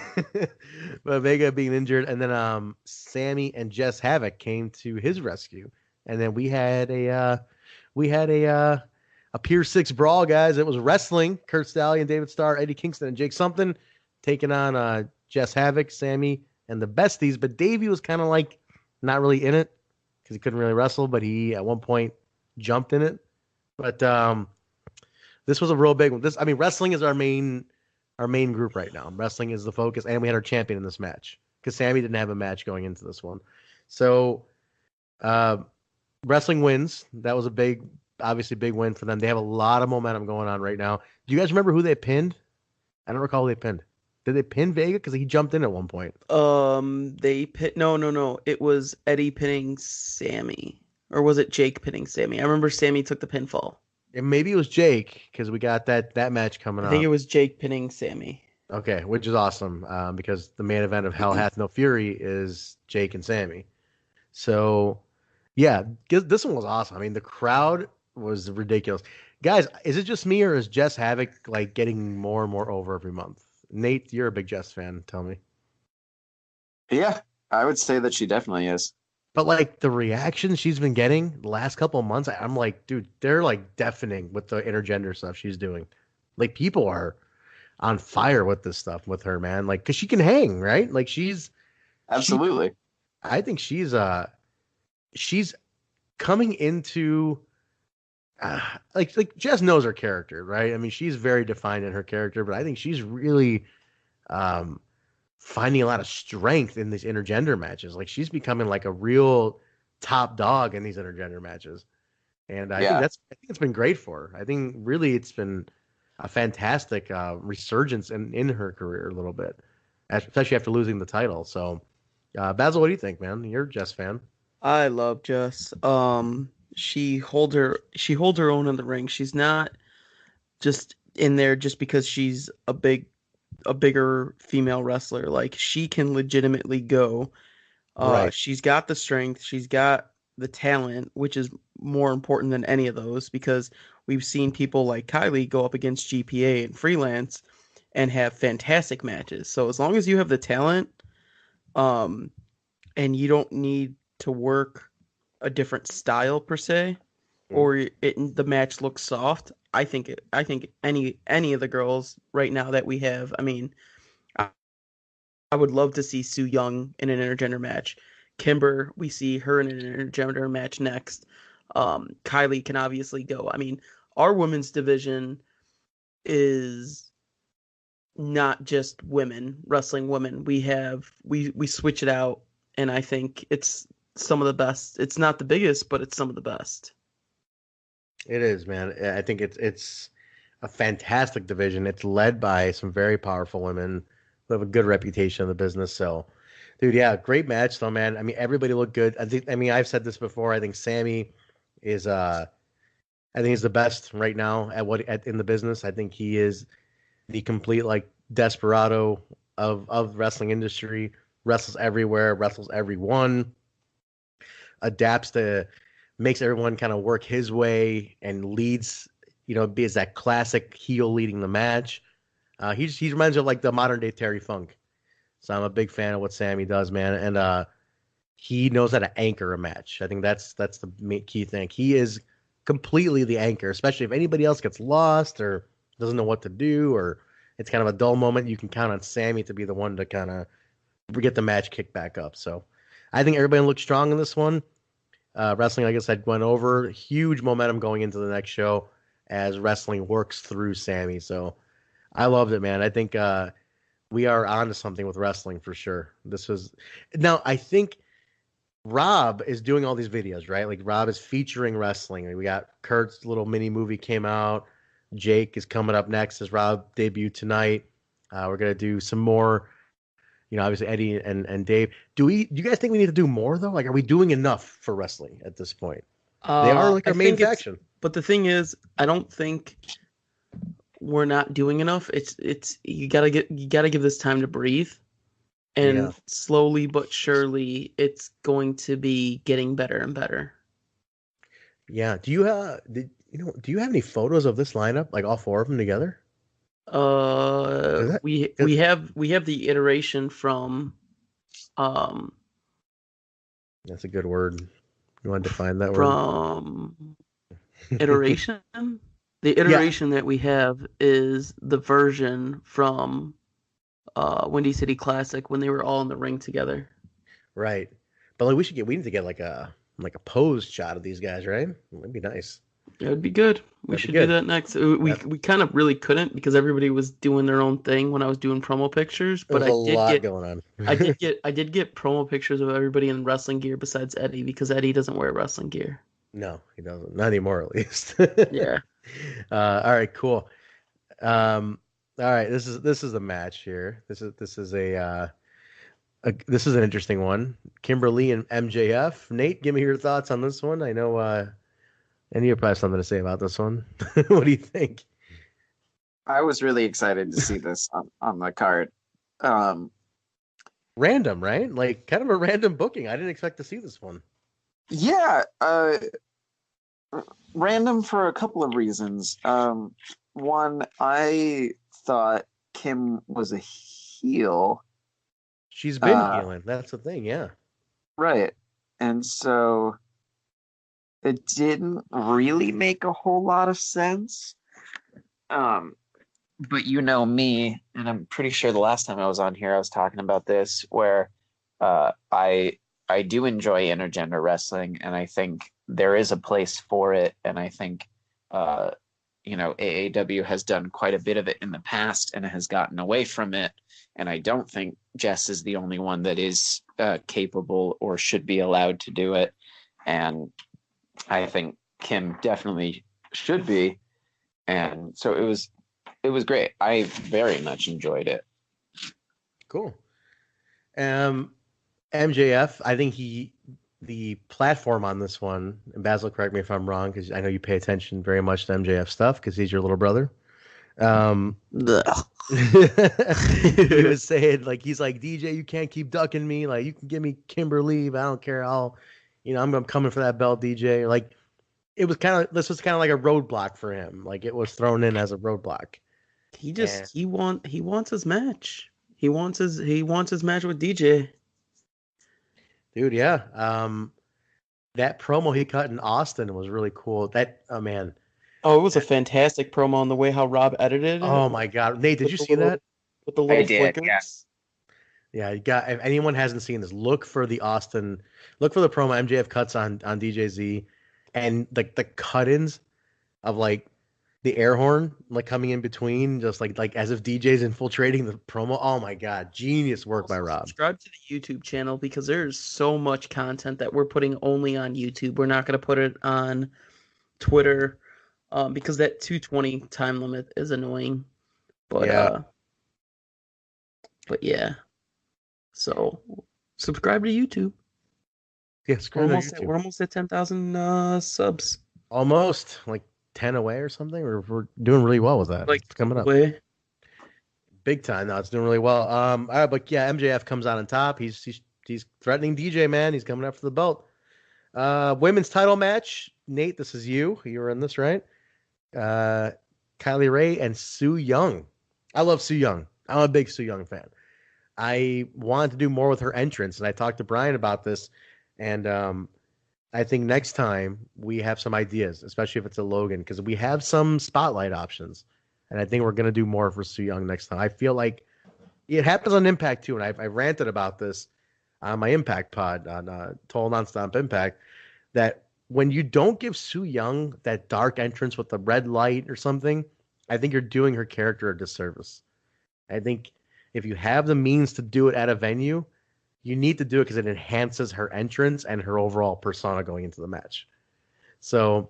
C: But Vega being injured, and then Sami and Jess Havoc came to his rescue, and then we had a Pier 6 brawl, guys. It was wrestling. Kurt Stallion, David Starr, Eddie Kingston, and Jake Something taking on Jess Havoc, Sami, and the besties. But Davey was kind of like not really in it because he couldn't really wrestle, but he at one point jumped in it. But this was a real big one. Wrestling is our main group right now. Wrestling is the focus, and we had our champion in this match because Sami didn't have a match going into this one. So wrestling wins. That was obviously big win for them. They have a lot of momentum going on right now. Do you guys remember who they pinned? I don't recall who they pinned. Did they pin Vega? Because he jumped in at one point.
B: They no. It was Eddie pinning Sami. Or was it Jake pinning Sami? I remember Sami took the pinfall.
C: And maybe it was Jake, because we got that match coming up.
B: I think it was Jake pinning Sami.
C: Okay, which is awesome, because the main event of Hell Hath No Fury is Jake and Sami. So, yeah, this one was awesome. I mean, the crowd was ridiculous. Guys, is it just me, or is Jess Havoc like getting more and more over every month? Nate, you're a big Jess fan. Tell me.
A: Yeah, I would say that she definitely is.
C: But like the reaction she's been getting the last couple of months, I'm like, dude, they're like deafening with the intergender stuff she's doing. Like people are on fire with this stuff with her, man. Like, cause she can hang, right? Like
A: absolutely.
C: I think she's coming into like Jess knows her character, right? I mean, she's very defined in her character, but I think she's really finding a lot of strength in these intergender matches. Like she's becoming like a real top dog in these intergender matches. And I think it's been great for her. I think really it's been a fantastic resurgence in her career a little bit, especially after losing the title. So Basil, what do you think, man? You're a Jess fan.
B: I love Jess. She holds her own in the ring. She's not just in there just because she's a bigger female wrestler. Like she can legitimately go. Right. She's got the strength. She's got the talent, which is more important than any of those because we've seen people like Kylie go up against GPA and freelance and have fantastic matches. So as long as you have the talent, and you don't need to work a different style per se, or the match looks soft. I think any of the girls right now that we have. I mean, I would love to see Su Yung in an intergender match. Kimber, we see her in an intergender match next. Kylie can obviously go. I mean, our women's division is not just women, wrestling women. We switch it out, and I think it's some of the best. It's not the biggest, but it's some of the best.
C: It is, man. I think it's a fantastic division. It's led by some very powerful women who have a good reputation in the business. So, dude, yeah, great match though, man. I mean, everybody looked good. I've said this before. I think Sami is I think he's the best right now in the business. I think he is the complete like desperado of wrestling industry. Wrestles everywhere, wrestles everyone, makes everyone kind of work his way and leads, is that classic heel leading the match. He reminds me of like the modern day Terry Funk. So I'm a big fan of what Sami does, man. And he knows how to anchor a match. I think that's the key thing. He is completely the anchor, especially if anybody else gets lost or doesn't know what to do, or it's kind of a dull moment. You can count on Sami to be the one to kind of get the match kicked back up. So I think everybody looked strong in this one. Wrestling, I guess I went over. Huge momentum going into the next show as wrestling works through Sami. So I loved it, man. I think we are onto something with wrestling for sure. Now I think Rob is doing all these videos, right? Like Rob is featuring wrestling. We got Kurt's little mini movie came out. Jake is coming up next as Rob debuted tonight. We're gonna do some more. Obviously Eddie and Dave. Do you guys think we need to do more though? Like, are we doing enough for wrestling at this point? They are like our main faction.
B: But the thing is, I don't think we're not doing enough. It's you gotta give this time to breathe, and slowly but surely, it's going to be getting better and better.
C: Yeah. Do you have any photos of this lineup, like all four of them together?
B: We have the iteration from
C: That's a good word. You want to define that word?
B: From iteration? The iteration that we have is the version from Windy City Classic when they were all in the ring together.
C: Right. But like we need to get like a posed shot of these guys, right? That'd be nice.
B: It would be good. We should do that next. We kind of really couldn't because everybody was doing their own thing when I was doing promo pictures. But
C: There's a lot going on.
B: I did get promo pictures of everybody in wrestling gear besides Eddie because Eddie doesn't wear wrestling gear.
C: No, he doesn't. Not anymore, at least.
B: Yeah.
C: All right. Cool. All right. This is a match here. This is an interesting one. Kimberly and MJF. Nate, give me your thoughts on this one. I know. And you probably have something to say about this one. What do you think?
A: I was really excited to see this on the card.
C: Random, right? Like kind of a random booking. I didn't expect to see this one.
A: Yeah, random for a couple of reasons. One, I thought Kim was a heel.
C: She's been healing. That's the thing, yeah.
A: Right. And so it didn't really make a whole lot of sense. But you know me, and I'm pretty sure the last time I was on here, I was talking about this, where I do enjoy intergender wrestling, and I think there is a place for it. And I think, AAW has done quite a bit of it in the past and has gotten away from it. And I don't think Jess is the only one that is capable or should be allowed to do it. And I think Kim definitely should be. And so it was great. I very much enjoyed it.
C: Cool. MJF, I think the platform on this one, and Basil, correct me if I'm wrong, because I know you pay attention very much to MJF stuff because he's your little brother. He was saying, like, he's like, DJ, you can't keep ducking me. Like, you can give me Kimberly, but I don't care. I'm coming for that belt, DJ. Like, this was kind of like a roadblock for him. Like, it was thrown in as a roadblock.
B: He wants his match. He wants his match with DJ.
C: Dude, yeah. That promo he cut in Austin was really cool. Man.
B: Oh, it was a fantastic promo on the way how Rob edited it.
C: Oh my God, Nate, did you see that?
B: With the little flickers.
C: Yeah, you got. If anyone hasn't seen this, look for the promo MJF cuts on DJZ, and like the cut-ins of like the air horn like coming in between, just like as if DJ's infiltrating the promo. Oh my god, genius work by Rob.
B: Subscribe to the YouTube channel because there's so much content that we're putting only on YouTube. We're not going to put it on Twitter because that 220 time limit is annoying. But yeah. So subscribe to YouTube.
C: Yeah,
B: we're almost at 10,000 subs.
C: Almost like 10 away or something. We're doing really well with that.
B: Like
C: it's coming up big time now. It's doing really well. All right, but yeah, MJF comes out on top. He's threatening DJ, man. He's coming after the belt. Women's title match. Nate, this is you. You were in this, right? Kylie Ray and Su Yung. I love Su Yung. I'm a big Su Yung fan. I wanted to do more with her entrance, and I talked to Brian about this, and I think next time we have some ideas, especially if it's a Logan, because we have some spotlight options, and I think we're going to do more for Su Yung next time. I feel like it happens on Impact, too, and I ranted about this on my Impact pod, on Total Nonstop Impact, that when you don't give Su Yung that dark entrance with the red light or something, I think you're doing her character a disservice. I think if you have the means to do it at a venue, you need to do it because it enhances her entrance and her overall persona going into the match. So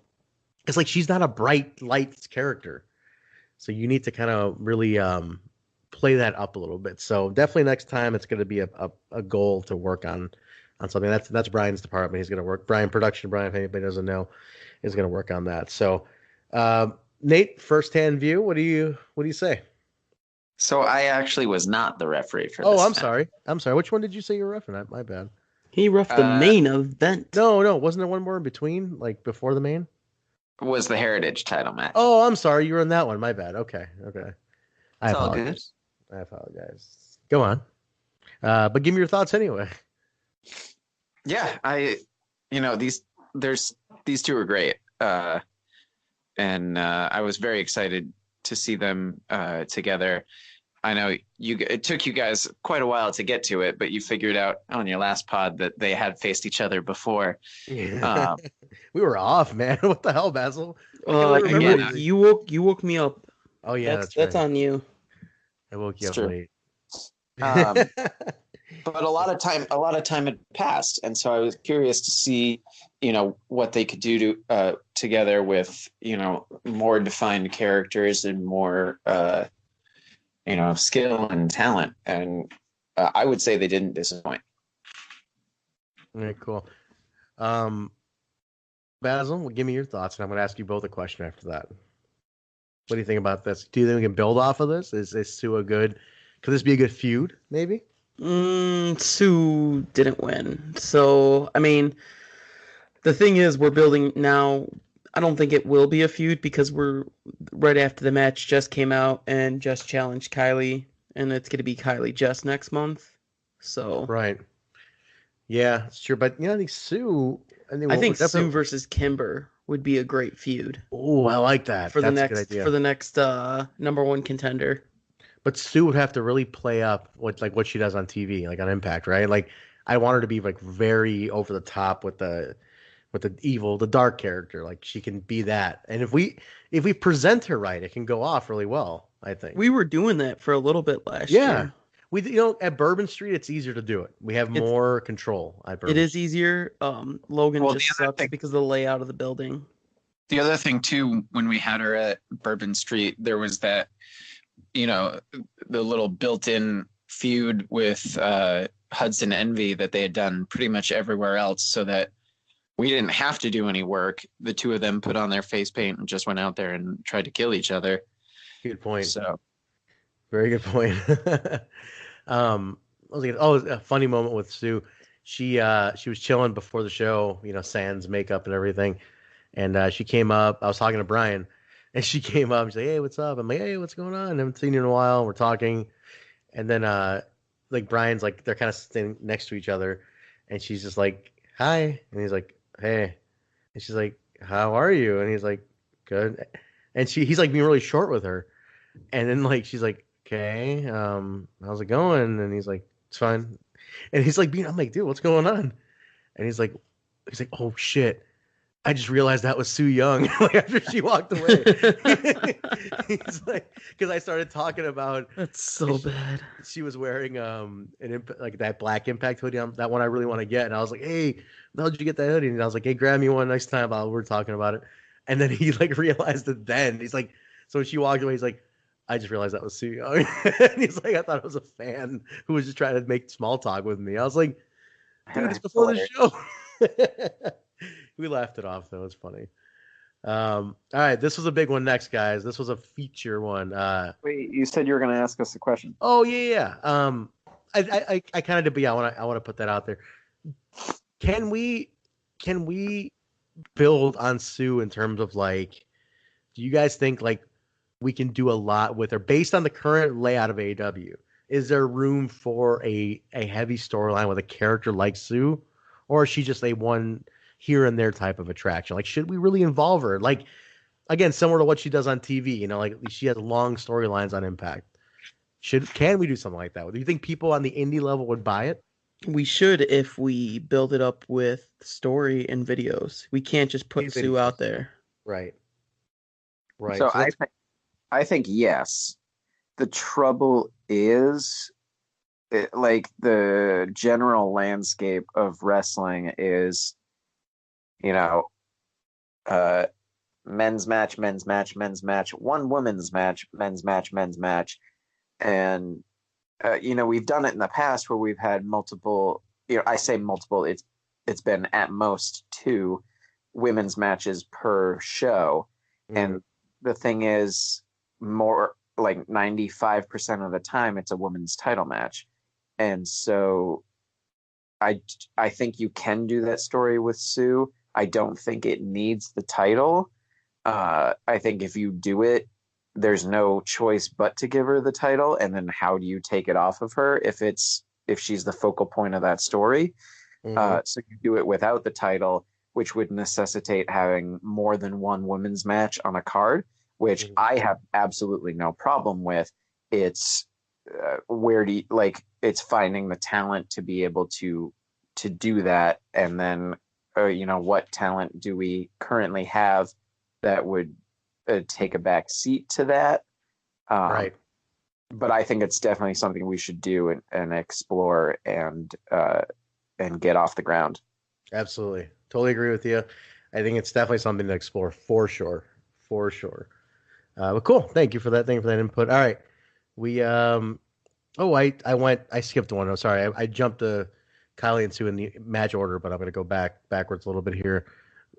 C: it's like she's not a bright lights character. So you need to kind of really play that up a little bit. So definitely next time it's going to be a goal to work on something. That's Brian's department. He's going to work. Brian, if anybody doesn't know, is going to work on that. So Nate, firsthand view, what do you say?
A: So I actually was not the referee for this.
C: Oh, I'm sorry. Which one did you say you were refereeing? My bad.
B: He reffed the main event.
C: No. Wasn't there one more in between, like before the main?
A: Was the Heritage title match.
C: Oh, I'm sorry. You were in that one. My bad. Okay. I apologize. Go on. But give me your thoughts anyway.
A: Yeah, these two are great. And I was very excited to see them together. I know it took you guys quite a while to get to it, but you figured out on your last pod that they had faced each other before.
C: Yeah. We were off, man. What the hell, Basil?
B: You woke me up.
C: Oh yeah, that's
B: right. On you.
C: I woke you up late.
A: But a lot of time had passed, and so I was curious to see, what they could do to together with, more defined characters and more, skill and talent. And I would say they didn't disappoint.
C: Very cool. Basil, give me your thoughts, and I'm going to ask you both a question after that. What do you think about this? Do you think we can build off of this? Is Sue could this be a good feud, maybe?
B: Sue didn't win. So, I mean, the thing is, we're building now. I don't think it will be a feud because we're right after the match just came out and just challenged Kylie, and it's going to be Kylie just next month. So,
C: right. Yeah, it's true. But, I think Sue.
B: I think Sue versus Kimber would be a great feud.
C: Oh, I like that.
B: That's a good idea. For the next number one contender.
C: But Sue would have to really play up what she does on TV, like on Impact, right? Like I want her to be like very over the top with the evil, the dark character. Like she can be that. And if we present her right, it can go off really well, I think.
B: We were doing that for a little bit last year.
C: We at Bourbon Street it's easier to do it. We have more control at Bourbon.
B: It is easier. Logan just sucks because of the layout of the building.
D: The other thing too, when we had her at Bourbon Street, there was that the little built-in feud with Hudson Envy that they had done pretty much everywhere else, so that we didn't have to do any work. The two of them put on their face paint and just went out there and tried to kill each other.
C: Good point.
D: So,
C: very good point. A funny moment with Sue. She was chilling before the show, sans makeup and everything, and she came up. I was talking to Brian. And she came up and she's like, "Hey, what's up?" I'm like, "Hey, what's going on? I haven't seen you in a while." We're talking. And then Brian's like, they're kind of sitting next to each other. And she's just like, "Hi." And he's like, "Hey." And she's like, "How are you?" And he's like, "Good." And he's like being really short with her. And then she's like, "Okay, how's it going?" And he's like, It's fine. And he's like, I'm like, dude, what's going on? And he's like, oh shit. I just realized that was Sue Young after she walked away. He's like, because I started talking about
B: that's so bad.
C: She was wearing like that black Impact hoodie, that one I really want to get, and I was like, hey, how did you get that hoodie? And I was like, hey, grab me one next time while we're talking about it. And then he like realized it. Then he's like, so when she walked away, he's like, I just realized that was Sue Young. And he's like, I thought it was a fan who was just trying to make small talk with me. I was like, dude, it's before the show. We laughed it off, though. It's funny. All right, this was a big one next, guys. This was a feature one.
A: Wait, you said you were going to ask us a question.
C: Oh, yeah. I kind of did, but yeah, I want to put that out there. Can we build on Sue in terms of, like, do you guys think, like, we can do a lot with her based on the current layout of AAW? Is there room for a heavy storyline with a character like Sue, or is she just a one here and there type of attraction? Like, should we really involve her? Like, again, similar to what she does on TV, like she has long storylines on Impact. Can we do something like that? Do you think people on the indie level would buy it?
B: We should, if we build it up with story and videos. We can't just put Sue out there.
C: Right.
A: So I think yes. The trouble is, like, the general landscape of wrestling is, men's match, one women's match, men's match. And, we've done it in the past where we've had multiple, I say multiple, it's been at most 2 women's matches per show. Mm-hmm. And the thing is, more like 95% of the time, it's a women's title match. And so I think you can do that story with Sue. I don't think it needs the title. I think if you do it, there's no choice but to give her the title. And then how do you take it off of her if she's the focal point of that story? Mm-hmm. So you do it without the title, which would necessitate having more than one women's match on a card, which I have absolutely no problem with. It's it's finding the talent to be able to do that. And then, what talent do we currently have that would take a back seat to that?
C: Right.
A: But I think it's definitely something we should do and explore and get off the ground.
C: Absolutely. Totally agree with you. I think it's definitely something to explore for sure. But cool. Thank you for that. Thank you for that input. All right. We I skipped one. I'm sorry. I jumped to Kylie and Sue in the match order, but I'm going to go backwards a little bit here.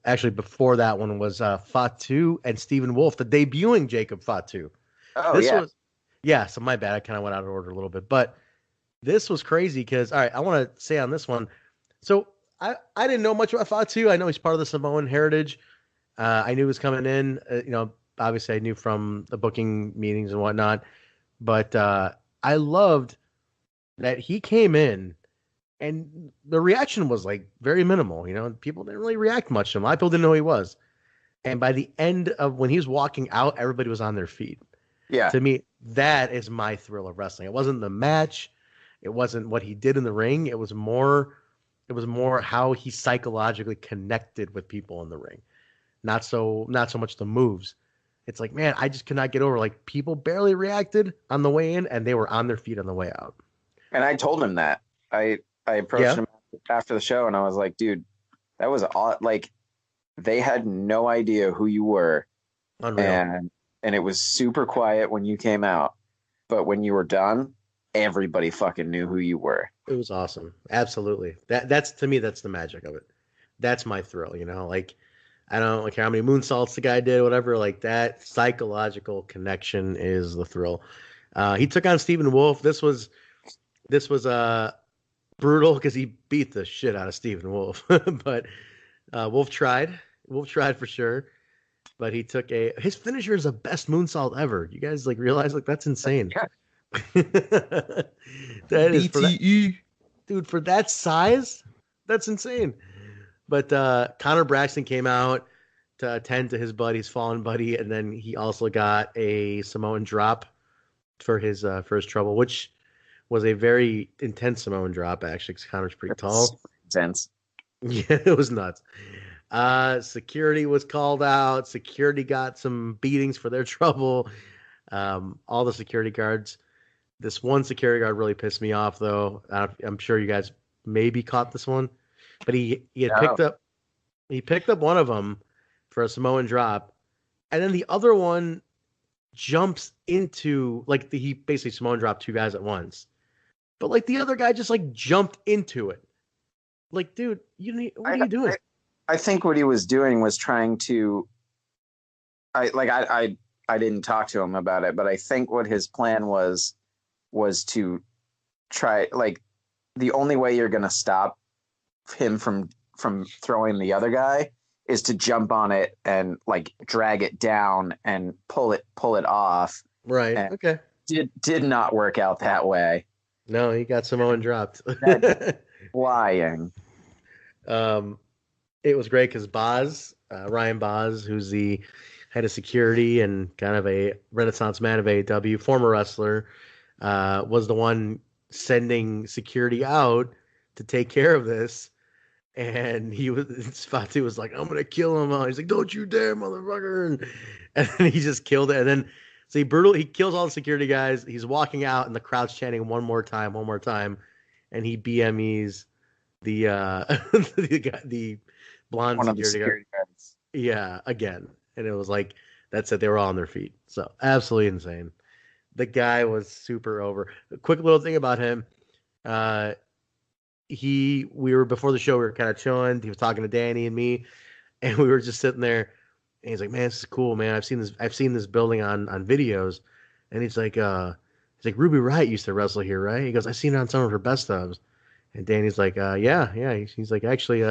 C: Actually, before that one was Fatu and Stephen Wolf, the debuting Jacob Fatu.
A: Oh,
C: yeah. So my bad. I kind of went out of order a little bit, but this was crazy because, all right, I want to say on this one. So I didn't know much about Fatu. I know he's part of the Samoan heritage. I knew he was coming in. Obviously I knew from the booking meetings and whatnot, but I loved that he came in and the reaction was like very minimal. People didn't really react much to him. A lot of people didn't know who he was. And by the end of when he was walking out, everybody was on their feet.
A: Yeah.
C: To me, that is my thrill of wrestling. It wasn't the match. It wasn't what he did in the ring. It was more how he psychologically connected with people in the ring. Not so much the moves. It's like, man, I just could not get over. Like, people barely reacted on the way in, and they were on their feet on the way out.
A: And I told him that. I approached him after the show, and I was like, dude, that was odd. Like, they had no idea who you were.
C: Unreal.
A: And it was super quiet when you came out. But when you were done, everybody fucking knew who you were.
C: It was awesome. Absolutely. That's to me, that's the magic of it. That's my thrill, like, I don't care how many moonsaults the guy did, whatever, like that psychological connection is the thrill. He took on Stephen Wolf. This was brutal because he beat the shit out of Stephen Wolf, but Wolf tried for sure, but he took his finisher is the best moonsault ever. You guys realize that's insane. That is BTE. Dude, for that size, that's insane. But Connor Braxton came out to attend to his fallen buddy, and then he also got a Samoan drop for his trouble, which was a very intense Samoan drop, actually, because Connor's pretty tall.
A: Intense.
C: Yeah, it was nuts. Security was called out. Security got some beatings for their trouble. All the security guards. This one security guard really pissed me off, though. I'm sure you guys maybe caught this one, but he picked up one of them for a Samoan drop, and then the other one jumps into he basically Samoan dropped two guys at once, but like the other guy just like jumped into it. Like, dude, what are you doing?
A: I think what he was doing was trying to. I didn't talk to him about it, but I think what his plan was to try, like, the only way you're gonna stop him from throwing the other guy is to jump on it and like drag it down and pull it off.
C: Right.
A: And
C: okay.
A: Did not work out that way.
C: No, he got Samoan dropped.
A: Flying.
C: It was great because Ryan Boz, who's the head of security and kind of a Renaissance man of AAW, former wrestler, was the one sending security out to take care of this. And Fatu was like, I'm going to kill him. He's like, don't you dare, motherfucker. And then he just killed it. And then, so he kills all the security guys. He's walking out and the crowd's chanting one more time. And he BMEs the the blonde security guard. Yeah, again. And it was like, that's it. They were all on their feet. So absolutely insane. The guy was super over. A quick little thing about him. We were before the show, we were kind of chilling. He was talking to Danny and me, and we were just sitting there. And he's like, "Man, this is cool, man. I've seen this building on videos." And he's like, "Ruby Riott used to wrestle here, right?" He goes, "I've seen it on some of her best ofs." And Danny's like, "Yeah." He's like, "Actually,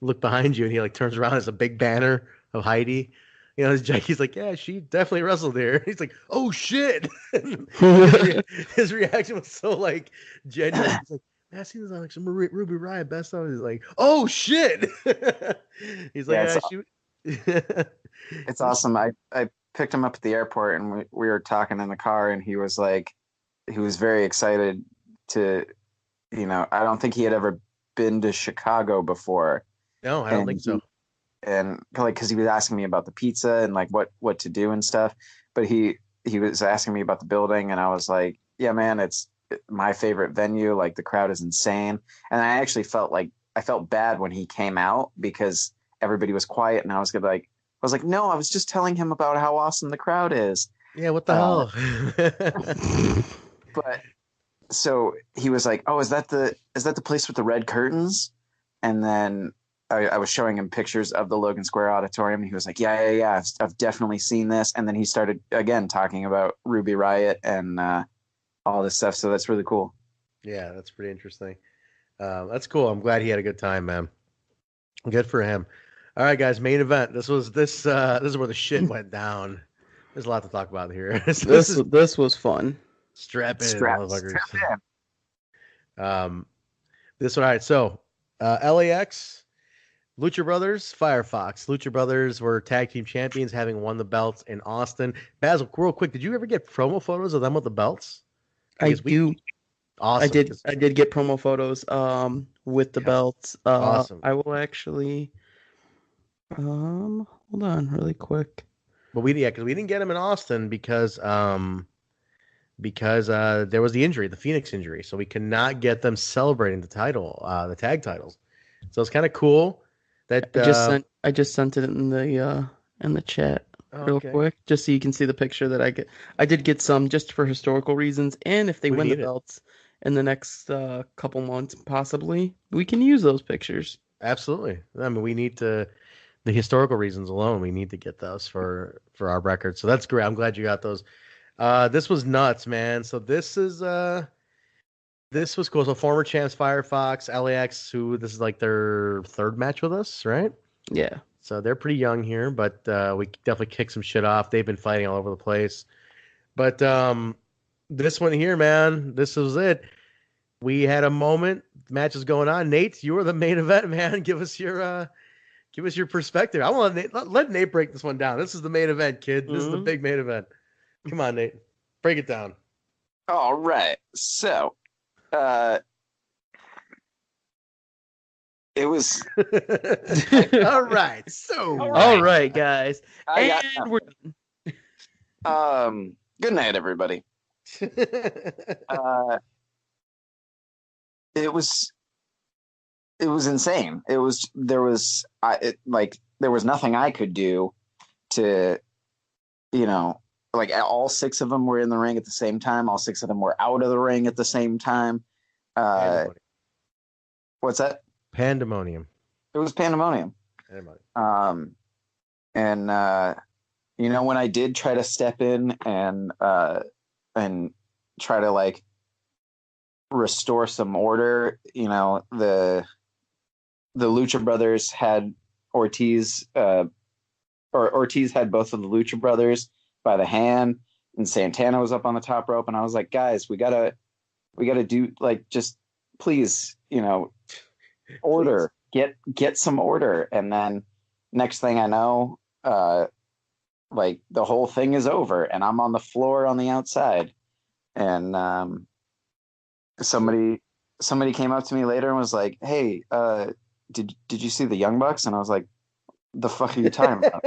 C: look behind you." And he like turns around. There's a big banner of Heidi. You know, Jackie's like, "Yeah, she definitely wrestled there." He's like, "Oh shit!" His reaction was so like genuine. He's like, I seen this on like some Ruby Riott best of. He's like, "Oh shit!" He's like,
A: "It's awesome." I picked him up at the airport, and we were talking in the car, and he was very excited to, I don't think he had ever been to Chicago before.
C: No, I don't think so.
A: And like, because he was asking me about the pizza and like what to do and stuff, but he was asking me about the building, and I was like, "Yeah, man, it's my favorite venue. Like, the crowd is insane." And I actually felt bad when he came out because everybody was quiet, and I was like, "No, I was just telling him about how awesome the crowd is."
C: Yeah, what the hell?
A: But so he was like, "Oh, is that the place with the red curtains?" And then I was showing him pictures of the Logan Square Auditorium, and he was like, yeah, I've definitely seen this. And then he started again talking about Ruby Riott and all this stuff. So that's really cool.
C: Yeah, that's pretty interesting. That's cool. I'm glad he had a good time, man. Good for him. All right, guys, main event. This is where the shit went down. There's a lot to talk about here.
B: This was fun.
C: Strap in, motherfuckers. This one, all right. So, LAX, Lucha Brothers, Firefox. Lucha Brothers were tag team champions, having won the belts in Austin. Basil, real quick, did you ever get promo photos of them with the belts?
B: I do.
C: Awesome.
B: I did get promo photos with the belts.
C: Awesome.
B: I will actually hold on really quick.
C: But because we didn't get them in Austin because there was the injury, the Phoenix injury, so we could not get them celebrating the tag titles. So it's kind of cool that
B: I just sent it in the chat real quick, just so you can see the picture that I get. I did get some just for historical reasons, and if they win the belts in the next couple months, possibly we can use those pictures.
C: Absolutely. I mean, we need to. The historical reasons alone, we need to get those for our record. So that's great. I'm glad you got those. This was nuts, man. So this was cool. So former champs Firefox, LAX, who this is like their third match with us, right?
B: Yeah.
C: So they're pretty young here, but we definitely kicked some shit off. They've been fighting all over the place. But this one here, man, this was it. We had a moment. The match is going on. Nate, you were the main event, man. Give us your perspective. I want to let Nate break this one down. This is the main event, kid. This is the big main event. Come on, Nate. Break it down.
A: All right. So, it was.
C: All right. So.
B: All right, guys.
A: I
B: And we're
A: got. Good night, everybody. It was. It was insane. There was nothing I could do to, like all six of them were in the ring at the same time. All six of them were out of the ring at the same time. What's that?
C: Pandemonium.
A: It was pandemonium. And when I did try to step in and try to like restore some order, the Lucha Brothers had Ortiz, or Ortiz had both of the Lucha Brothers by the hand, and Santana was up on the top rope, and I was like, guys, we gotta do, like, just please, order, get some order. And then next thing I know, like the whole thing is over, and I'm on the floor on the outside, and somebody came up to me later and was like, hey, did you see the Young Bucks? And I was like, the fuck are you talking about?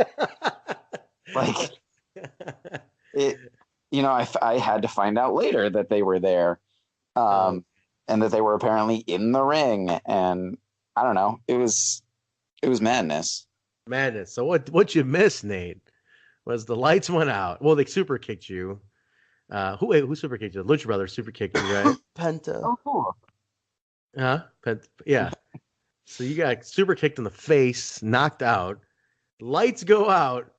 A: Like, it, I had to find out later that they were there, and that they were apparently in the ring, and I don't know, it was madness.
C: So what you missed, Nate, was the lights went out. Well, they super kicked you. Who super kicked you? The Lucha Brothers super kicked you, right?
B: Penta.
A: Oh, cool.
C: Huh? Yeah. So you got super kicked in the face, knocked out. Lights go out,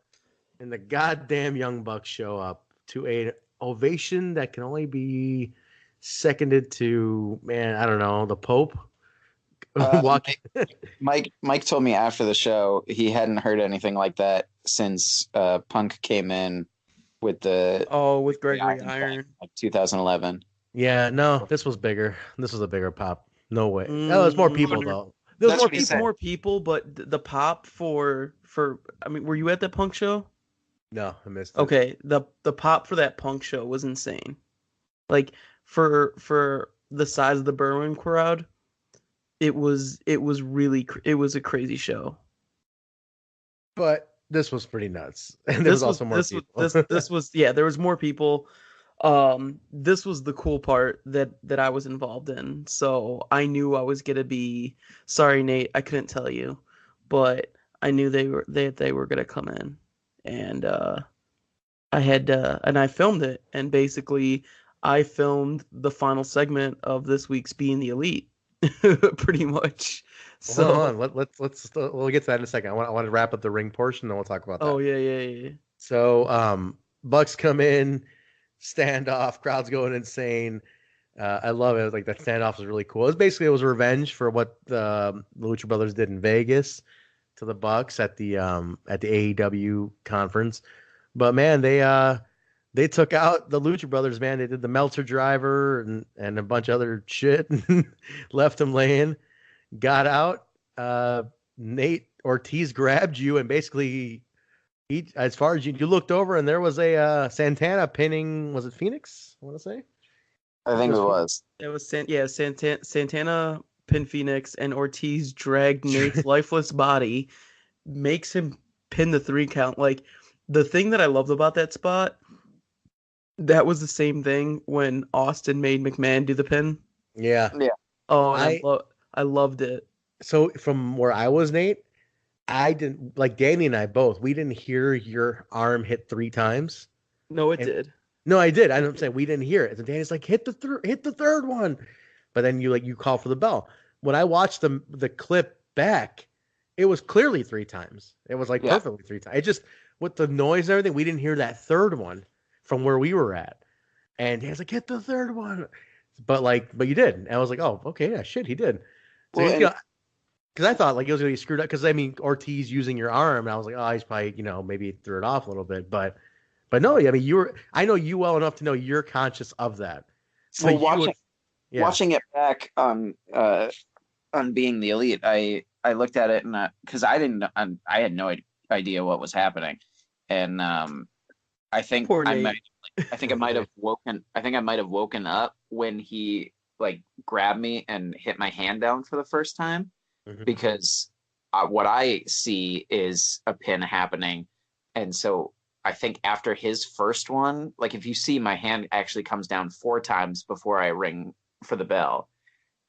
C: and the goddamn Young Bucks show up to a ovation that can only be seconded to, man, I don't know, the Pope.
A: Mike told me after the show he hadn't heard anything like that since Punk came in with
B: with Gregory Iron,
A: like 2011.
C: Yeah, no, this was bigger. This was a bigger pop. No way. No, there's more people though.
B: There's more people, but the pop for I mean, were you at that Punk show?
C: No, I missed it.
B: Okay, the pop for that Punk show was insane. Like for the size of the Berwyn crowd, it was a crazy show.
C: But this was pretty nuts. And there was also more people.
B: This was there was more people. This was the cool part that I was involved in. So I knew I was gonna be, sorry Nate, I couldn't tell you, but I knew they were gonna come in, and I had and I filmed it, and basically I filmed the final segment of this week's Being the Elite, pretty much. So
C: hold on, we'll get to that in a second. I want to wrap up the ring portion, then we'll talk about that.
B: Oh yeah.
C: So Bucks come in. Standoff, crowd's going insane. I love it. Like, that standoff was really cool. It was revenge for what the Lucha Brothers did in Vegas to the Bucks at the AAW conference. But man, they took out the Lucha Brothers. Man, they did the Meltzer driver and a bunch of other shit, and left them laying. Got out. Nate Ortiz grabbed you and basically. As far as you looked over, and there was a Santana pinning. Was it Fenix? I want to say.
A: I think it was.
B: It was Santana pinned Fenix, and Ortiz dragged Nate's lifeless body, makes him pin the 3 count. Like, the thing that I loved about that spot, that was the same thing when Austin made McMahon do the pin.
C: Yeah.
B: Oh, I loved it.
C: So from where I was, Nate. I didn't, like Danny and I both, we didn't hear your arm hit 3 times.
B: No, it did.
C: No, I did. I'm saying we didn't hear it. And Danny's like, hit the third one. But then you call for the bell. When I watched the clip back, it was clearly 3 times. It was like perfectly 3 times. It just, with the noise and everything, we didn't hear that third one from where we were at. And Danny's like, hit the third one. But you did. And I was like, oh, okay, yeah, shit, he did. So because I thought like it was going to be screwed up. Because I mean, Ortiz using your arm, and I was like, oh, he's probably maybe threw it off a little bit, but no, I mean I know you well enough to know you're conscious of that. So
A: watching it back on Being the Elite, I looked at it and because I had no idea what was happening, and I think I might have
D: I think I might have woken up when he like grabbed me and hit my hand down for the first time, because what I see is a pin happening, and so I think after his first one, like if you see my hand actually comes down 4 times before I ring for the bell.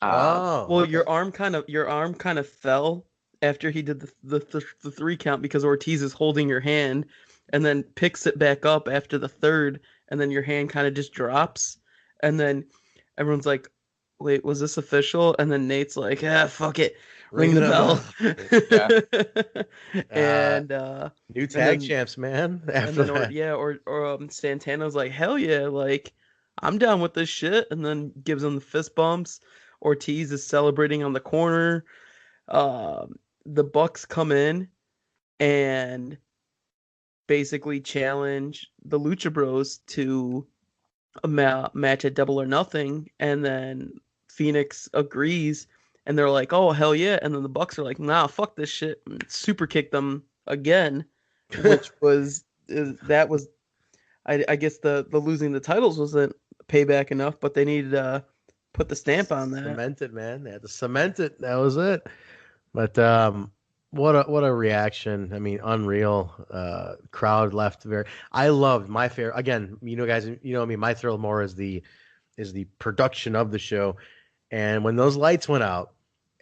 B: Well, your arm kind of fell after he did the 3 count because Ortiz is holding your hand and then picks it back up after the 3rd, and then your hand kind of just drops, and then everyone's like, "Wait, was this official?" And then Nate's like, "Ah, fuck it, ring the bell." And
C: new tag champs, man. After
B: and then
C: that.
B: or Santana's like, "Hell yeah, like I'm down with this shit," and then gives him the fist bumps. Ortiz is celebrating on the corner. The Bucks come in and basically challenge the Lucha Bros to a match at Double or Nothing, and then Fenix agrees, and they're like, "Oh hell yeah!" And then the Bucks are like, "Nah, fuck this shit," and super kick them again, which was I guess the losing the titles wasn't payback enough, but they needed to put the stamp on that.
C: Cement it, man. They had to cement it. That was it. But what a reaction. I mean, unreal. Crowd left very. I loved my fair. Again, guys, me. My thrill more is the production of the show. And when those lights went out,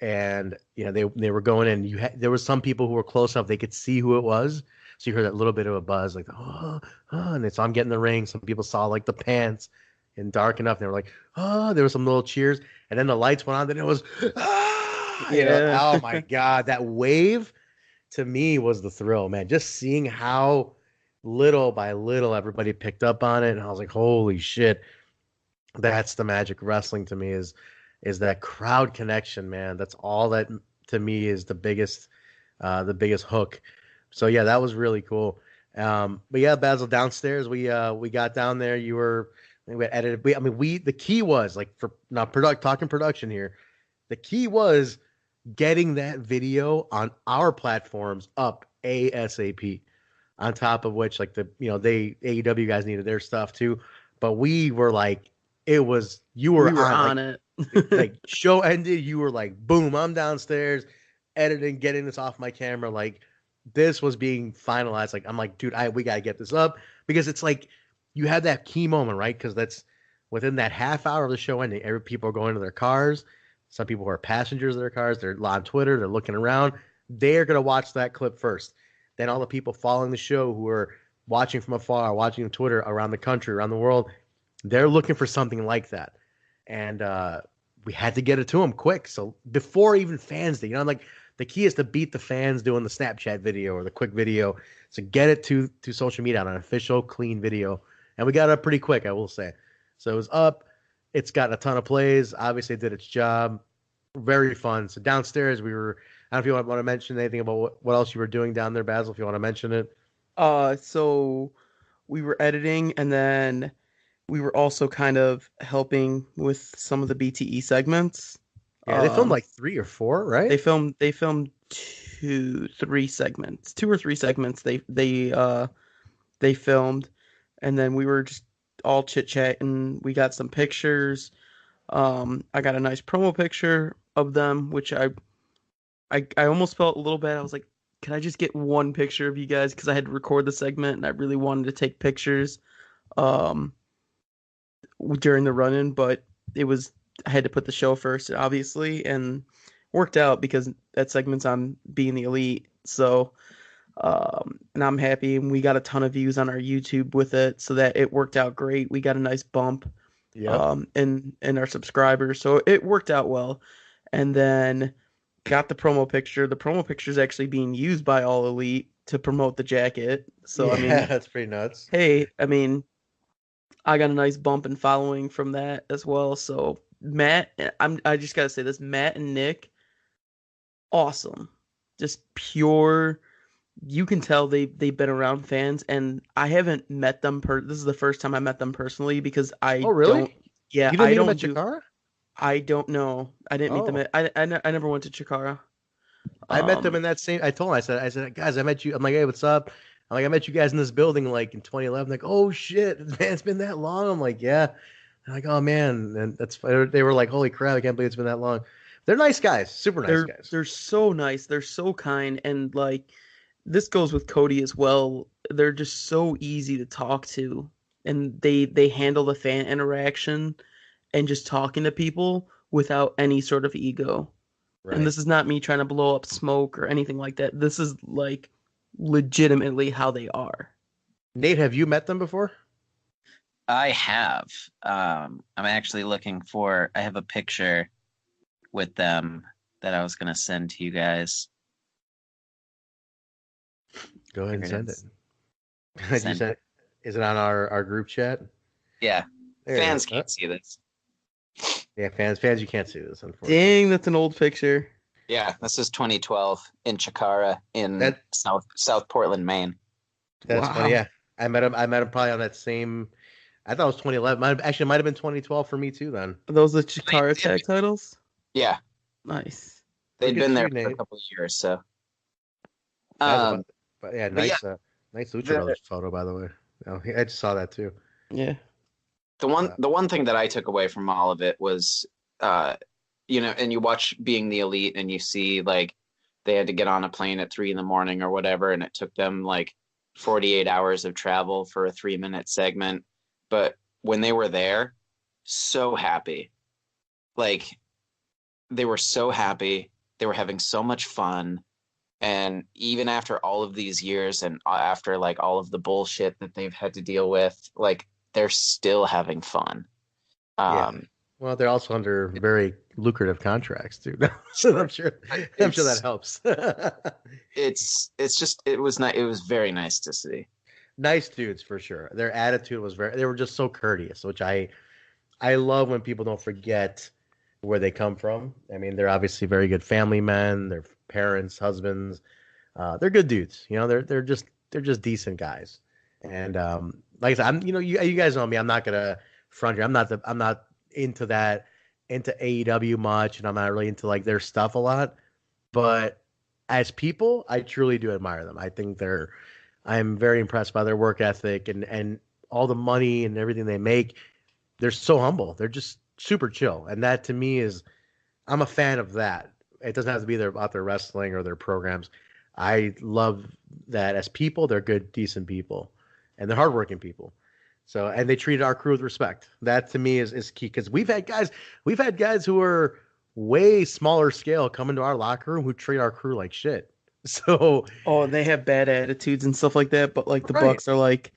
C: and they were going in, there was some people who were close enough they could see who it was. So you heard that little bit of a buzz, like and so I'm getting the ring. Some people saw like the pants and dark enough. And they were like, there were some little cheers, and then the lights went on. Then it was, oh my god, that wave to me was the thrill, man. Just seeing how little by little everybody picked up on it, and I was like, holy shit, that's the magic of wrestling to me is that crowd connection, man. That's all that to me is the biggest hook. So yeah, that was really cool. But yeah, Basil, downstairs we got down there. We edited. The key was like for not talking production here. The key was getting that video on our platforms up ASAP. On top of which, like AEW guys needed their stuff too, but we were like, you were on
B: it.
C: Like show ended, you were like, boom, I'm downstairs editing, getting this off my camera. Like this was being finalized. Like I'm like, dude, we gotta get this up because it's like you had that key moment, right? Because that's within that half hour of the show ending. People are going to their cars. Some people are passengers of their cars. They're on Twitter. They're looking around. They're gonna watch that clip first. Then all the people following the show who are watching from afar, watching on Twitter around the country, around the world, they're looking for something like that. And we had to get it to them quick. So before even fans did, like the key is to beat the fans doing the Snapchat video or the quick video. So get it to social media on an official, clean video. And we got it up pretty quick, I will say. So it was up. It's gotten a ton of plays. Obviously, it did its job. Very fun. So downstairs, I don't know if you want to mention anything about what else you were doing down there, Basil, if you want to mention it.
B: So we were editing, and then we were also kind of helping with some of the BTE segments.
C: Yeah, they filmed like 3 or 4, right?
B: They filmed 2 or 3 segments. They filmed, and then we were just all chit chatting. We got some pictures. I got a nice promo picture of them, which I almost felt a little bad. I was like, can I just get one picture of you guys? Because I had to record the segment and I really wanted to take pictures during the run-in, but I had to put the show first, obviously, and worked out because that segment's on Being the Elite. So, and I'm happy, and we got a ton of views on our YouTube with it, so that it worked out great. We got a nice bump in our subscribers, so it worked out well. And then got the promo picture. The promo picture is actually being used by All Elite to promote the jacket. So I mean,
C: that's pretty nuts.
B: Hey, I mean, I got a nice bump in following from that as well. So Matt, I just gotta say this: Matt and Nick, awesome, just pure. You can tell they've been around fans, and I haven't met them. This is the first time I met them personally because I don't. Yeah,
C: you didn't meet them at Chikara?
B: I don't know. I didn't meet them at. I never went to Chikara.
C: I met them in that same. I told them. I said, guys, I met you. I'm like, hey, what's up? I'm like, I met you guys in this building like in 2011. Like, oh shit, man, it's been that long. I'm like, yeah. I'm like, oh man, and they were like, holy crap, I can't believe it's been that long. They're nice guys, super nice guys.
B: They're so nice. They're so kind, and like this goes with Cody as well. They're just so easy to talk to, and they handle the fan interaction and just talking to people without any sort of ego. Right. And this is not me trying to blow up smoke or anything like that. This is like legitimately how they are.
C: Nate, have you met them before?
E: I have. I'm actually looking for. I have a picture with them that I was going to send to you guys.
C: Go ahead and send it. Is it on our group chat?
E: Yeah.
A: Fans can't see this.
C: Yeah, fans, you can't see this, unfortunately.
B: Dang, that's an old picture.
A: Yeah, this is 2012 in Chikara in South Portland, Maine.
C: That's funny. Yeah, I met him probably on that same. I thought it was 2011. It might have been 2012 for me too. Then
B: are those the Chikara tag titles?
A: Yeah,
B: nice.
A: They'd been there for a couple of years, so.
C: But yeah, nice Lucha Brothers photo, by the way. I just saw that too.
B: Yeah.
A: The one thing that I took away from all of it was, and you watch Being the Elite, and you see like they had to get on a plane at 3 a.m. or whatever, and it took them like 48 hours of travel for a 3-minute segment. But when they were there, so happy. Like, they were so happy. They were having so much fun. And even after all of these years and after like all of the bullshit that they've had to deal with, like, they're still having fun.
C: Well, they're also under very lucrative contracts too. So I'm sure that helps.
A: It was very nice to see.
C: Nice dudes for sure. Their attitude was they were just so courteous, which I love when people don't forget where they come from. I mean, they're obviously very good family men, their parents, husbands. They're good dudes. They're just decent guys. And like I said, you guys know me. I'm not gonna front you. I'm not into AEW much, and I'm not really into like their stuff a lot. But as people, I truly do admire them. I think I'm very impressed by their work ethic and all the money and everything they make. They're so humble. They're just super chill. And that to me I'm a fan of that. It doesn't have to be about their wrestling or their programs. I love that as people, they're good, decent people. And they're hardworking people. So, and they treated our crew with respect. That to me is key, because we've had guys who are way smaller scale come into our locker room who treat our crew like shit. So,
B: they have bad attitudes and stuff like that, but like the Bucks are like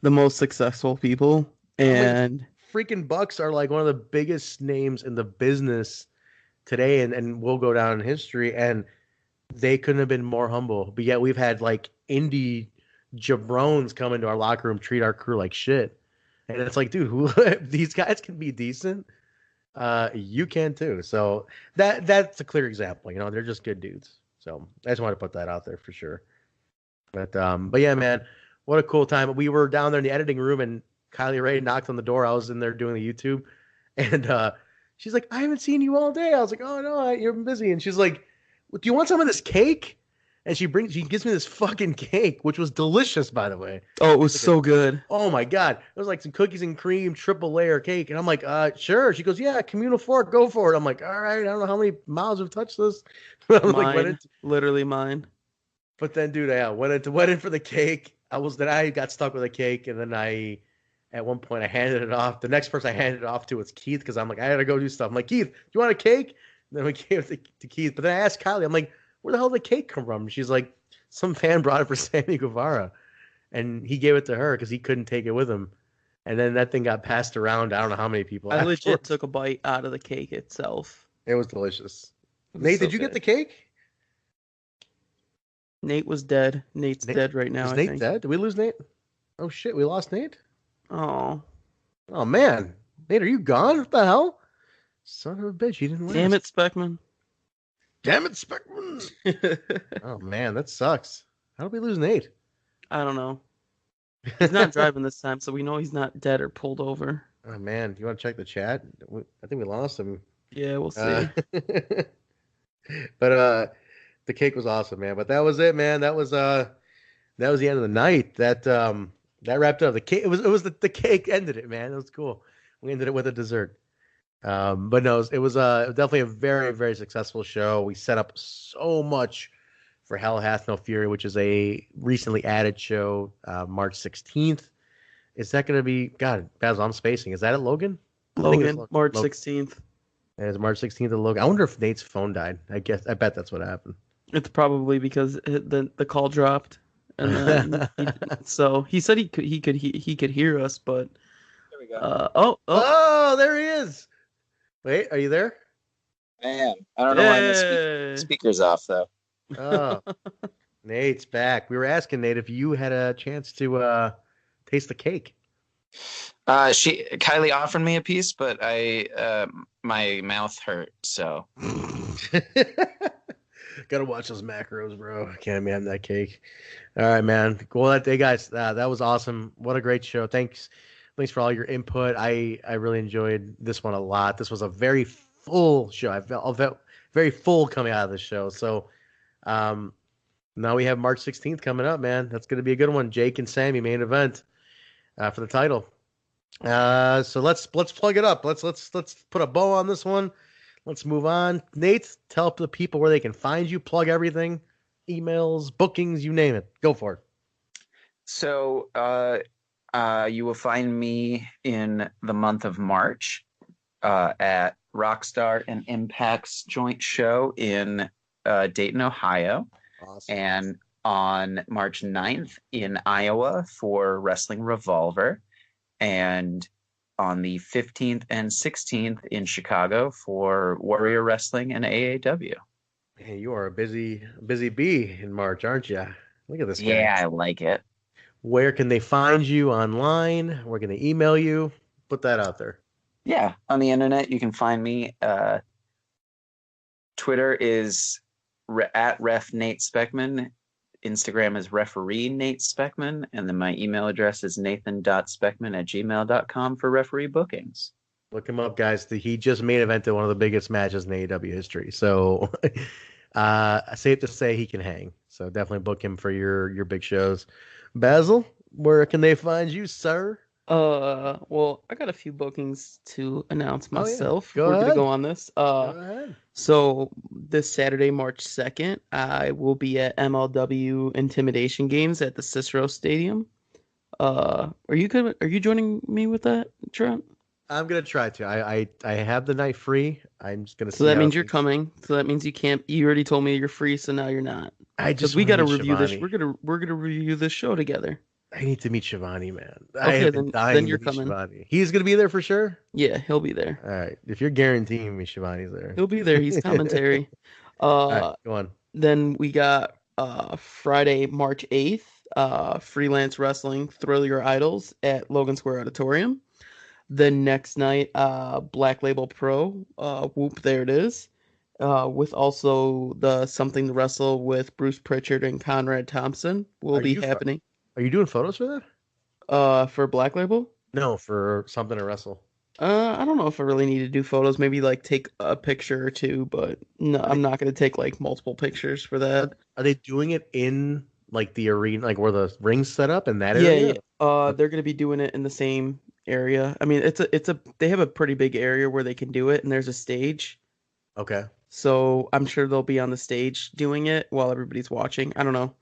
B: the most successful people, and
C: freaking Bucks are like one of the biggest names in the business today, and will go down in history. And they couldn't have been more humble. But yet we've had like indie jabrones come into our locker room, treat our crew like shit, and it's like, dude, these guys can be decent. You can too. So that's a clear example. They're just good dudes. So I just want to put that out there for sure. But yeah, man, what a cool time. We were down there in the editing room, and Kylie Ray knocked on the door. I was in there doing the YouTube, and she's like, I haven't seen you all day. I was like, oh no, you're busy. And she's like, do you want some of this cake? And she gives me this fucking cake, which was delicious, by the way.
B: Oh, it was so good.
C: Oh my God. It was like some cookies and cream, triple layer cake. And I'm like, sure. She goes, yeah, communal fork, go for it. I'm like, all right, I don't know how many mouths have touched this.
B: Mine, literally mine.
C: But then, dude, I went in for the cake. I got stuck with a cake, and then at one point I handed it off. The next person I handed it off to was Keith, because I'm like, I gotta go do stuff. I'm like, Keith, do you want a cake? And then we gave it to Keith. But then I asked Kylie, I'm like, where the hell did the cake come from? She's like, some fan brought it for Sammy Guevara, and he gave it to her because he couldn't take it with him. And then that thing got passed around. I don't know how many people.
B: I legit took a bite out of the cake itself.
C: It was delicious. Nate, did you get the cake?
B: Nate was dead. Nate's dead right now.
C: Is Nate dead? Did we lose Nate? Oh shit, we lost Nate?
B: Oh
C: man. Nate, are you gone? What the hell? Son of a bitch, he didn't last.
B: Damn it, Speckman.
C: Damn it, Speckman. Oh man, that sucks. How did we lose Nate?
B: I don't know. He's not driving this time, so we know he's not dead or pulled over.
C: Oh man, do you want to check the chat? I think we lost him.
B: Yeah, we'll see.
C: But the cake was awesome, man. But that was it, man. That was that was the end of the night. That wrapped up the cake. It was the cake ended it, man. It was cool. We ended it with a dessert. But no, it was definitely a very, very successful show. We set up so much for Hell Hath No Fury, which is a recently added show, March 16th. Is that going to be, God, Basil, I'm spacing. Is that at Logan?
B: Logan, March 16th.
C: And it's March 16th at Logan. I wonder if Nate's phone died. I bet that's what happened.
B: It's probably because the call dropped. And then so he said he could hear us, but
D: There we go.
C: Oh, there he is. Wait, are you there?
D: I am. I don't know why the speaker's off though.
C: Oh, Nate's back. We were asking Nate if you had a chance to taste the cake.
D: Kylie offered me a piece, but my mouth hurt, so.
C: Gotta watch those macros, bro. I can't have that cake. All right, man. Well, hey guys, that was awesome. What a great show. Thanks for all your input. I really enjoyed this one a lot. This was a very full show. I felt very full coming out of this show. So now we have March 16th coming up, man. That's going to be a good one. Jake and Sami main event for the title. So let's plug it up. Let's put a bow on this one. Let's move on. Nate, tell the people where they can find you. Plug everything. Emails, bookings, you name it. Go for it.
D: So you will find me in the month of March at Rockstar and Impact's joint show in Dayton, Ohio.
C: Awesome.
D: And on March 9th in Iowa for Wrestling Revolver. And on the 15th and 16th in Chicago for Warrior Wrestling and AAW.
C: Hey, you are a busy bee in March, aren't you? Look at this guy.
D: Yeah, I like it.
C: Where can they find you online? Where can they email you? Put that out there.
D: Yeah, on the internet, you can find me. Twitter is at Ref Nate Speckman. Instagram is referee Nate Speckman. And then my email address is nathan.speckman@gmail.com for referee bookings.
C: Look him up, guys. He just main evented one of the biggest matches in AEW history. So safe to say he can hang. So definitely book him for your big shows. Basil, where can they find you, sir?
B: Well, I got a few bookings to announce myself.
C: Go
B: We're
C: ahead.
B: gonna go on this.
C: Go ahead.
B: So this Saturday, March 2nd, I will be at MLW Intimidation Games at the Cicero Stadium. Are you joining me with that, Trent?
C: I'm gonna try to. I have the night free. I'm just gonna.
B: So that means you're coming. So that means you can't. You already told me you're free, so now you're not. We got to review this. We're gonna review this show together.
C: I need to meet Shivani, man.
B: Okay, then you're coming.
C: Shivani. He's gonna be there for sure.
B: Yeah, he'll be there.
C: All right. If you're guaranteeing me Shivani's there,
B: he'll be there. He's commentary.
C: Right, go on.
B: Then we got Friday, March 8th. Freelance Wrestling, Thrill Your Idols at Logan Square Auditorium. The next night, Black Label Pro, Whoop, there it is, with also the Something to Wrestle with Bruce Pritchard and Conrad Thompson will be happening.
C: Are you doing photos for that?
B: For Black Label?
C: No, for Something to Wrestle.
B: I don't know if I really need to do photos. Maybe like take a picture or two, but no, I'm not going to take like multiple pictures for that.
C: Are they doing it in like the arena, like where the ring's set up in that area?
B: Yeah. They're going to be doing it in the same area. I mean, they have a pretty big area where they can do it, and there's a stage.
C: Okay.
B: So I'm sure they'll be on the stage doing it while everybody's watching. I don't know.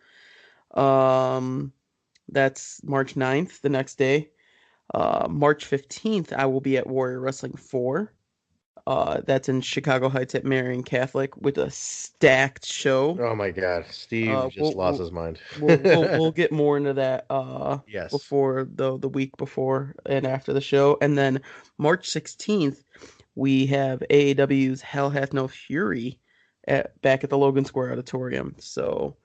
B: That's March 9th, the next day. March 15th, I will be at Warrior Wrestling 4. That's in Chicago Heights at Marian Catholic with a stacked show.
C: Oh my God, Steve just lost his mind.
B: We'll get more into that.
C: Yes.
B: Before the week before and after the show, and then March 16th, we have AAW's Hell Hath No Fury back at the Logan Square Auditorium. So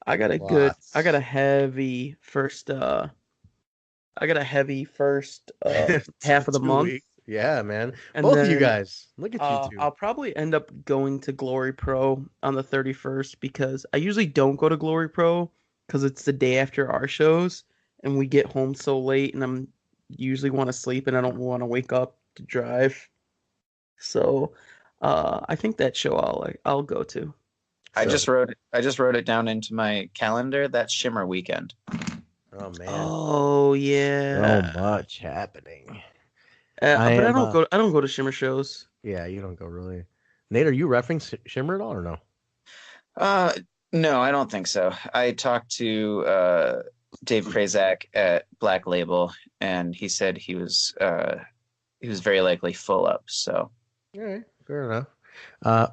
B: I got a heavy first. I got a heavy first half of the month.
C: Weeks. Yeah, man.
B: And
C: both
B: then,
C: of you guys. Look at you two.
B: I'll probably end up going to Glory Pro on the 31st because I usually don't go to Glory Pro because it's the day after our shows and we get home so late and I'm usually want to sleep and I don't want to wake up to drive. So I think that show I'll go to.
A: I just wrote it down into my calendar. That's Shimmer weekend.
C: Oh man.
B: Oh yeah.
C: So much happening.
B: But I don't go to Shimmer shows.
C: Yeah, you don't go really. Nate, are you referencing Shimmer at all or no?
A: No, I don't think so. I talked to Dave Prazak at Black Label, and he said he was very likely full up. So,
C: all right, fair enough.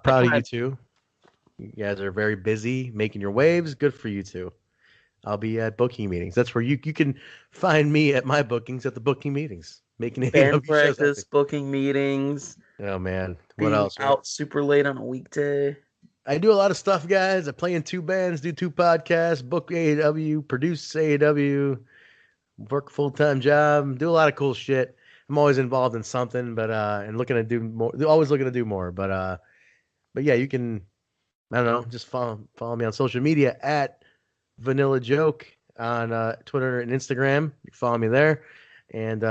C: Proud of you two. You guys are very busy making your waves. Good for you two. I'll be at booking meetings. That's where you can find me at my bookings at the booking meetings, making
B: band practice, booking meetings.
C: Oh man, what else?
B: Out super late on a weekday.
C: I do a lot of stuff, guys. I play in 2 bands, do 2 podcasts, book AAW, produce AAW, work a full-time job, do a lot of cool shit. I'm always involved in something, but and looking to do more. Always looking to do more, but yeah, you can. I don't know. Just follow me on social media at Vanilla Joke on Twitter and Instagram. You follow me there, and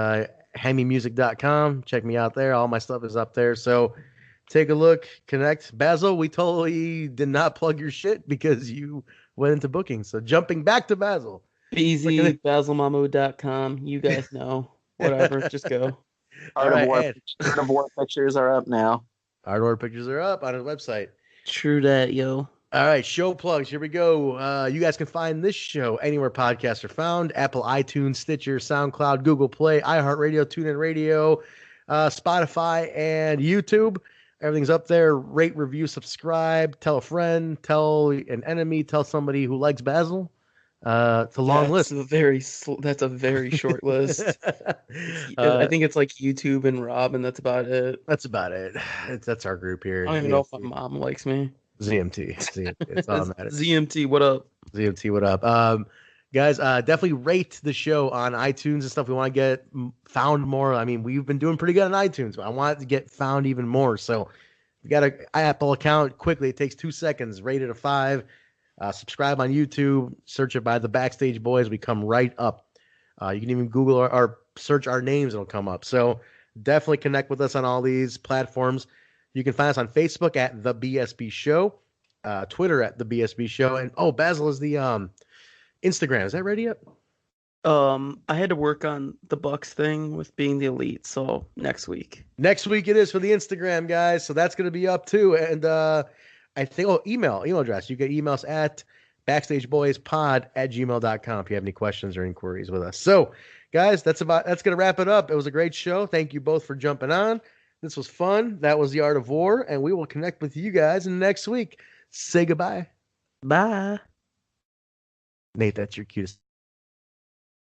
C: HemiMusic.com. Check me out there. All my stuff is up there. So. Take a look, connect. Basil, we totally did not plug your shit because you went into booking. So jumping back to Basil.
B: BZ, BasilMahmud.com. You guys know. Whatever, just go.
A: Art of War pictures are up now.
C: Art of War pictures are up on the website.
B: True that, yo.
C: All right, show plugs. Here we go. You guys can find this show anywhere podcasts are found. Apple, iTunes, Stitcher, SoundCloud, Google Play, iHeartRadio, TuneIn Radio, Spotify, and YouTube. Everything's up there. Rate, review, subscribe. Tell a friend. Tell an enemy. Tell somebody who likes Basil. It's a long list.
B: That's a very short list. I think it's like YouTube and Rob, and that's about it.
C: That's about it. That's our group here.
B: I don't even know if my mom likes me.
C: ZMT. It's all that matters.
B: ZMT, what up?
C: ZMT, what up? Guys, definitely rate the show on iTunes and stuff. We want to get found more. I mean, we've been doing pretty good on iTunes, but I want it to get found even more. So if you got an Apple account, quickly, it takes 2 seconds. Rate it a 5. Subscribe on YouTube. Search it by the Backstage Boys. We come right up. You can even Google or search our names. It'll come up. So definitely connect with us on all these platforms. You can find us on Facebook at The BSB Show, Twitter at The BSB Show. And, Basil is the Instagram. Is that ready yet?
B: I had to work on the Bucks thing with being the elite, so next week.
C: Next week it is for the Instagram, guys. So that's going to be up too. And I think email address. You get emails at backstageboyspod@gmail.com if you have any questions or inquiries with us. So, guys, that's going to wrap it up. It was a great show. Thank you both for jumping on. This was fun. That was the Art of War, and we will connect with you guys next week. Say goodbye.
B: Bye.
C: Nate, that's your cutest.